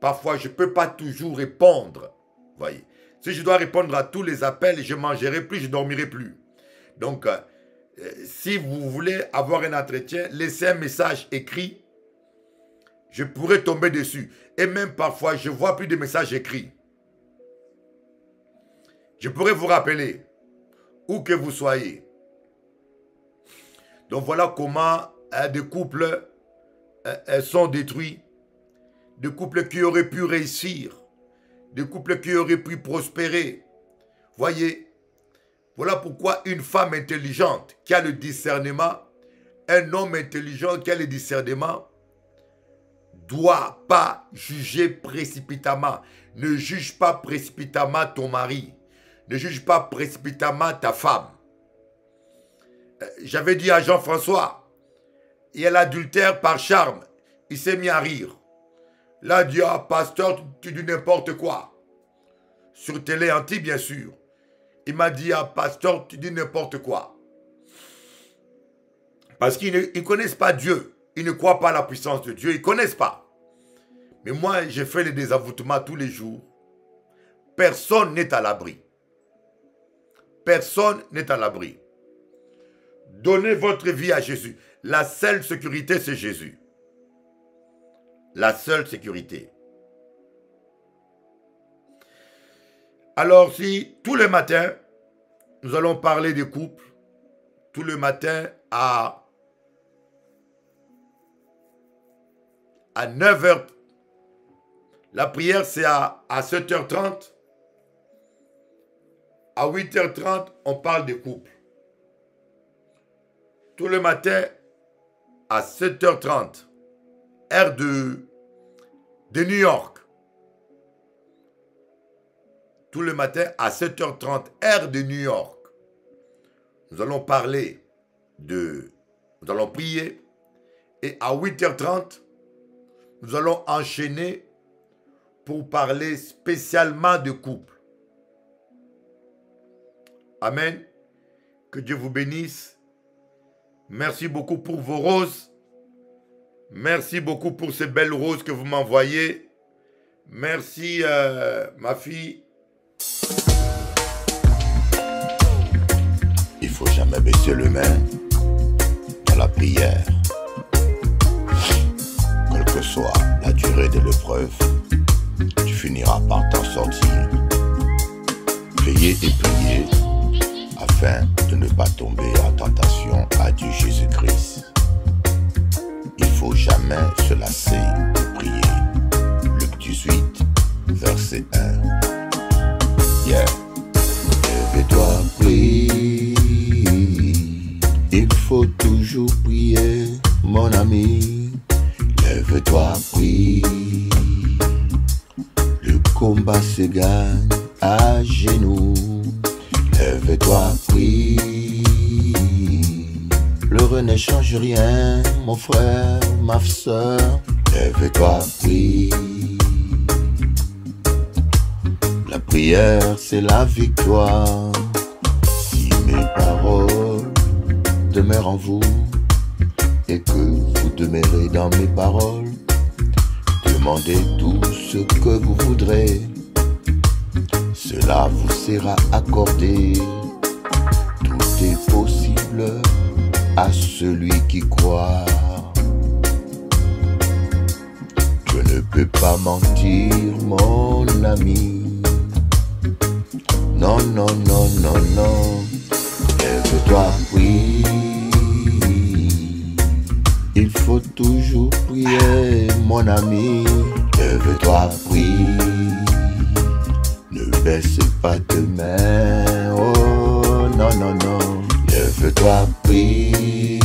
Parfois, je ne peux pas toujours répondre. Voyez. Si je dois répondre à tous les appels, je ne mangerai plus, je ne dormirai plus. Donc, si vous voulez avoir un entretien, laissez un message écrit. Je pourrais tomber dessus. Et même parfois, je ne vois plus de messages écrits. Je pourrais vous rappeler, où que vous soyez. Donc, voilà comment des couples sont détruits. Des couples qui auraient pu réussir. Des couples qui auraient pu prospérer. Voyez. Voilà pourquoi une femme intelligente qui a le discernement, un homme intelligent qui a le discernement, doit pas juger précipitamment. Ne juge pas précipitamment ton mari. Ne juge pas précipitamment ta femme. J'avais dit à Jean-François, il y a l'adultère par charme. Il s'est mis à rire. Là, il dit, ah, pasteur, tu dis n'importe quoi. Sur télé anti, bien sûr. Il m'a dit, ah, pasteur, tu dis n'importe quoi. Parce qu'ils ne connaissent pas Dieu. Ils ne croient pas à la puissance de Dieu. Ils ne connaissent pas. Mais moi, j'ai fait les désavoutements tous les jours. Personne n'est à l'abri. Personne n'est à l'abri. Donnez votre vie à Jésus. La seule sécurité, c'est Jésus. La seule sécurité. Alors si tous les matins, nous allons parler des couples, tous les matins à 9h, la prière c'est à 7h30, à 8h30, on parle des couples. Tout le matin à 7h30, heure de New York. Tout le matin à 7h30, heure de New York. Nous allons parler de Nous allons prier. Et à 8h30, nous allons enchaîner pour parler spécialement de couple. Amen. Que Dieu vous bénisse. Merci beaucoup pour vos roses. Merci beaucoup pour ces belles roses que vous m'envoyez. Merci, ma fille. Il ne faut jamais baisser le main dans la prière. Quelle que soit la durée de l'épreuve, tu finiras par t'en sortir. Veillez et priez afin de ne pas tomber en tentation, a dit Jésus-Christ. Il ne faut jamais se lasser de prier. Luc 18, verset 1. Yeah. Lève-toi, prie. Il faut toujours prier, mon ami. Lève-toi, prie. Le combat se gagne à genoux. Lève-toi, prie. Pleurer ne change rien, mon frère, ma soeur. Lève-toi, prie. La prière, c'est la victoire. Si mes paroles demeurent en vous et que vous demeurez dans mes paroles, demandez tout ce que vous voudrez. Cela vous sera accordé. Tout est possible à celui qui croit. Je ne peux pas mentir, mon ami. Non, non, non, non, non. Lève-toi, prie. Il faut toujours prier, mon ami. Lève-toi, prie. Ne baisse pas tes mains, oh non, non, non. Lève-toi, prie.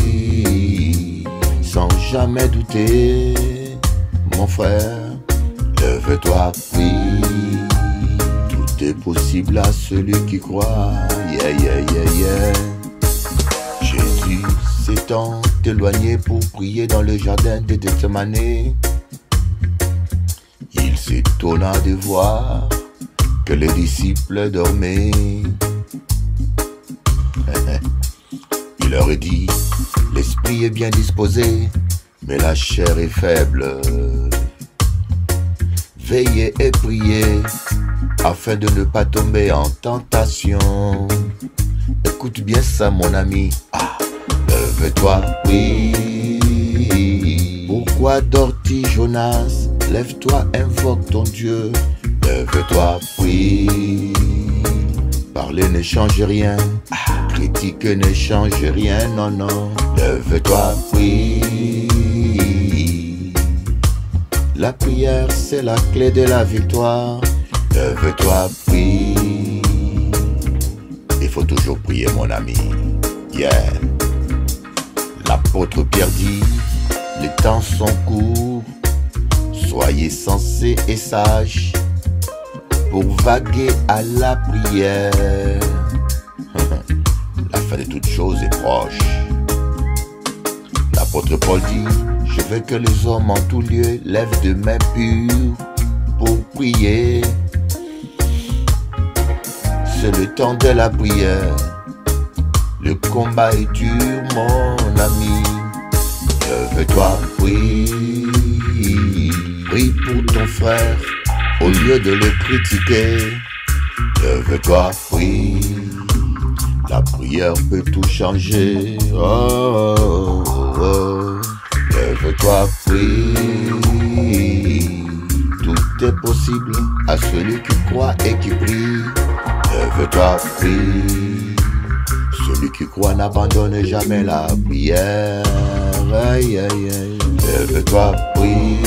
Sans jamais douter, mon frère. Lève-toi, prie. Tout est possible à celui qui croit. Yeah, yeah, yeah, yeah. Jésus s'étant éloigné pour prier dans le jardin de Gethsemane. Il s'étonna de voir que les disciples dormaient. Il leur a dit, l'esprit est bien disposé, mais la chair est faible. Veillez et priez, afin de ne pas tomber en tentation. Écoute bien ça, mon ami. Ah, lève-toi, prie. Pourquoi dors-tu, Jonas? Lève-toi, invoque ton Dieu. Lève-toi, prie. Parler ne change rien. Critiquer ne change rien, non, non. Lève-toi, prie. La prière, c'est la clé de la victoire. Lève-toi, prie. Il faut toujours prier, mon ami. Yeah. L'apôtre Pierre dit, les temps sont courts. Soyez sensés et sages pour vaguer à la prière. La fin de toutes choses est proche. L'apôtre Paul dit, je veux que les hommes en tout lieu lèvent de mains pures pour prier. C'est le temps de la prière. Le combat est dur, mon ami. Lève-toi, prie. Prie pour ton frère au lieu de le critiquer. Lève-toi, prie. La prière peut tout changer. Oh, oh, oh. Lève-toi, prie. Tout est possible à celui qui croit et qui prie. Lève-toi, prie. Celui qui croit n'abandonne jamais la prière. Aïe, aïe, aïe. Lève-toi, prie.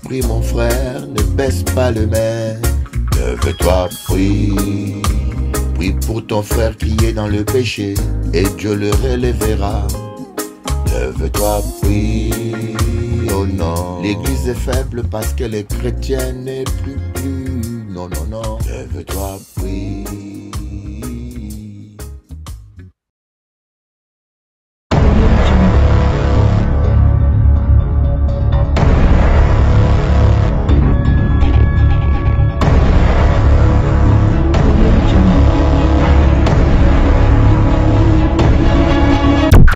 Prie, mon frère, ne baisse pas le main. Lève-toi, prie. Prie pour ton frère qui est dans le péché et Dieu le relèvera. Lève-toi, prie. Oh non, l'église est faible parce que les chrétiens n'est plus. Non, non, non. Lève-toi, prie.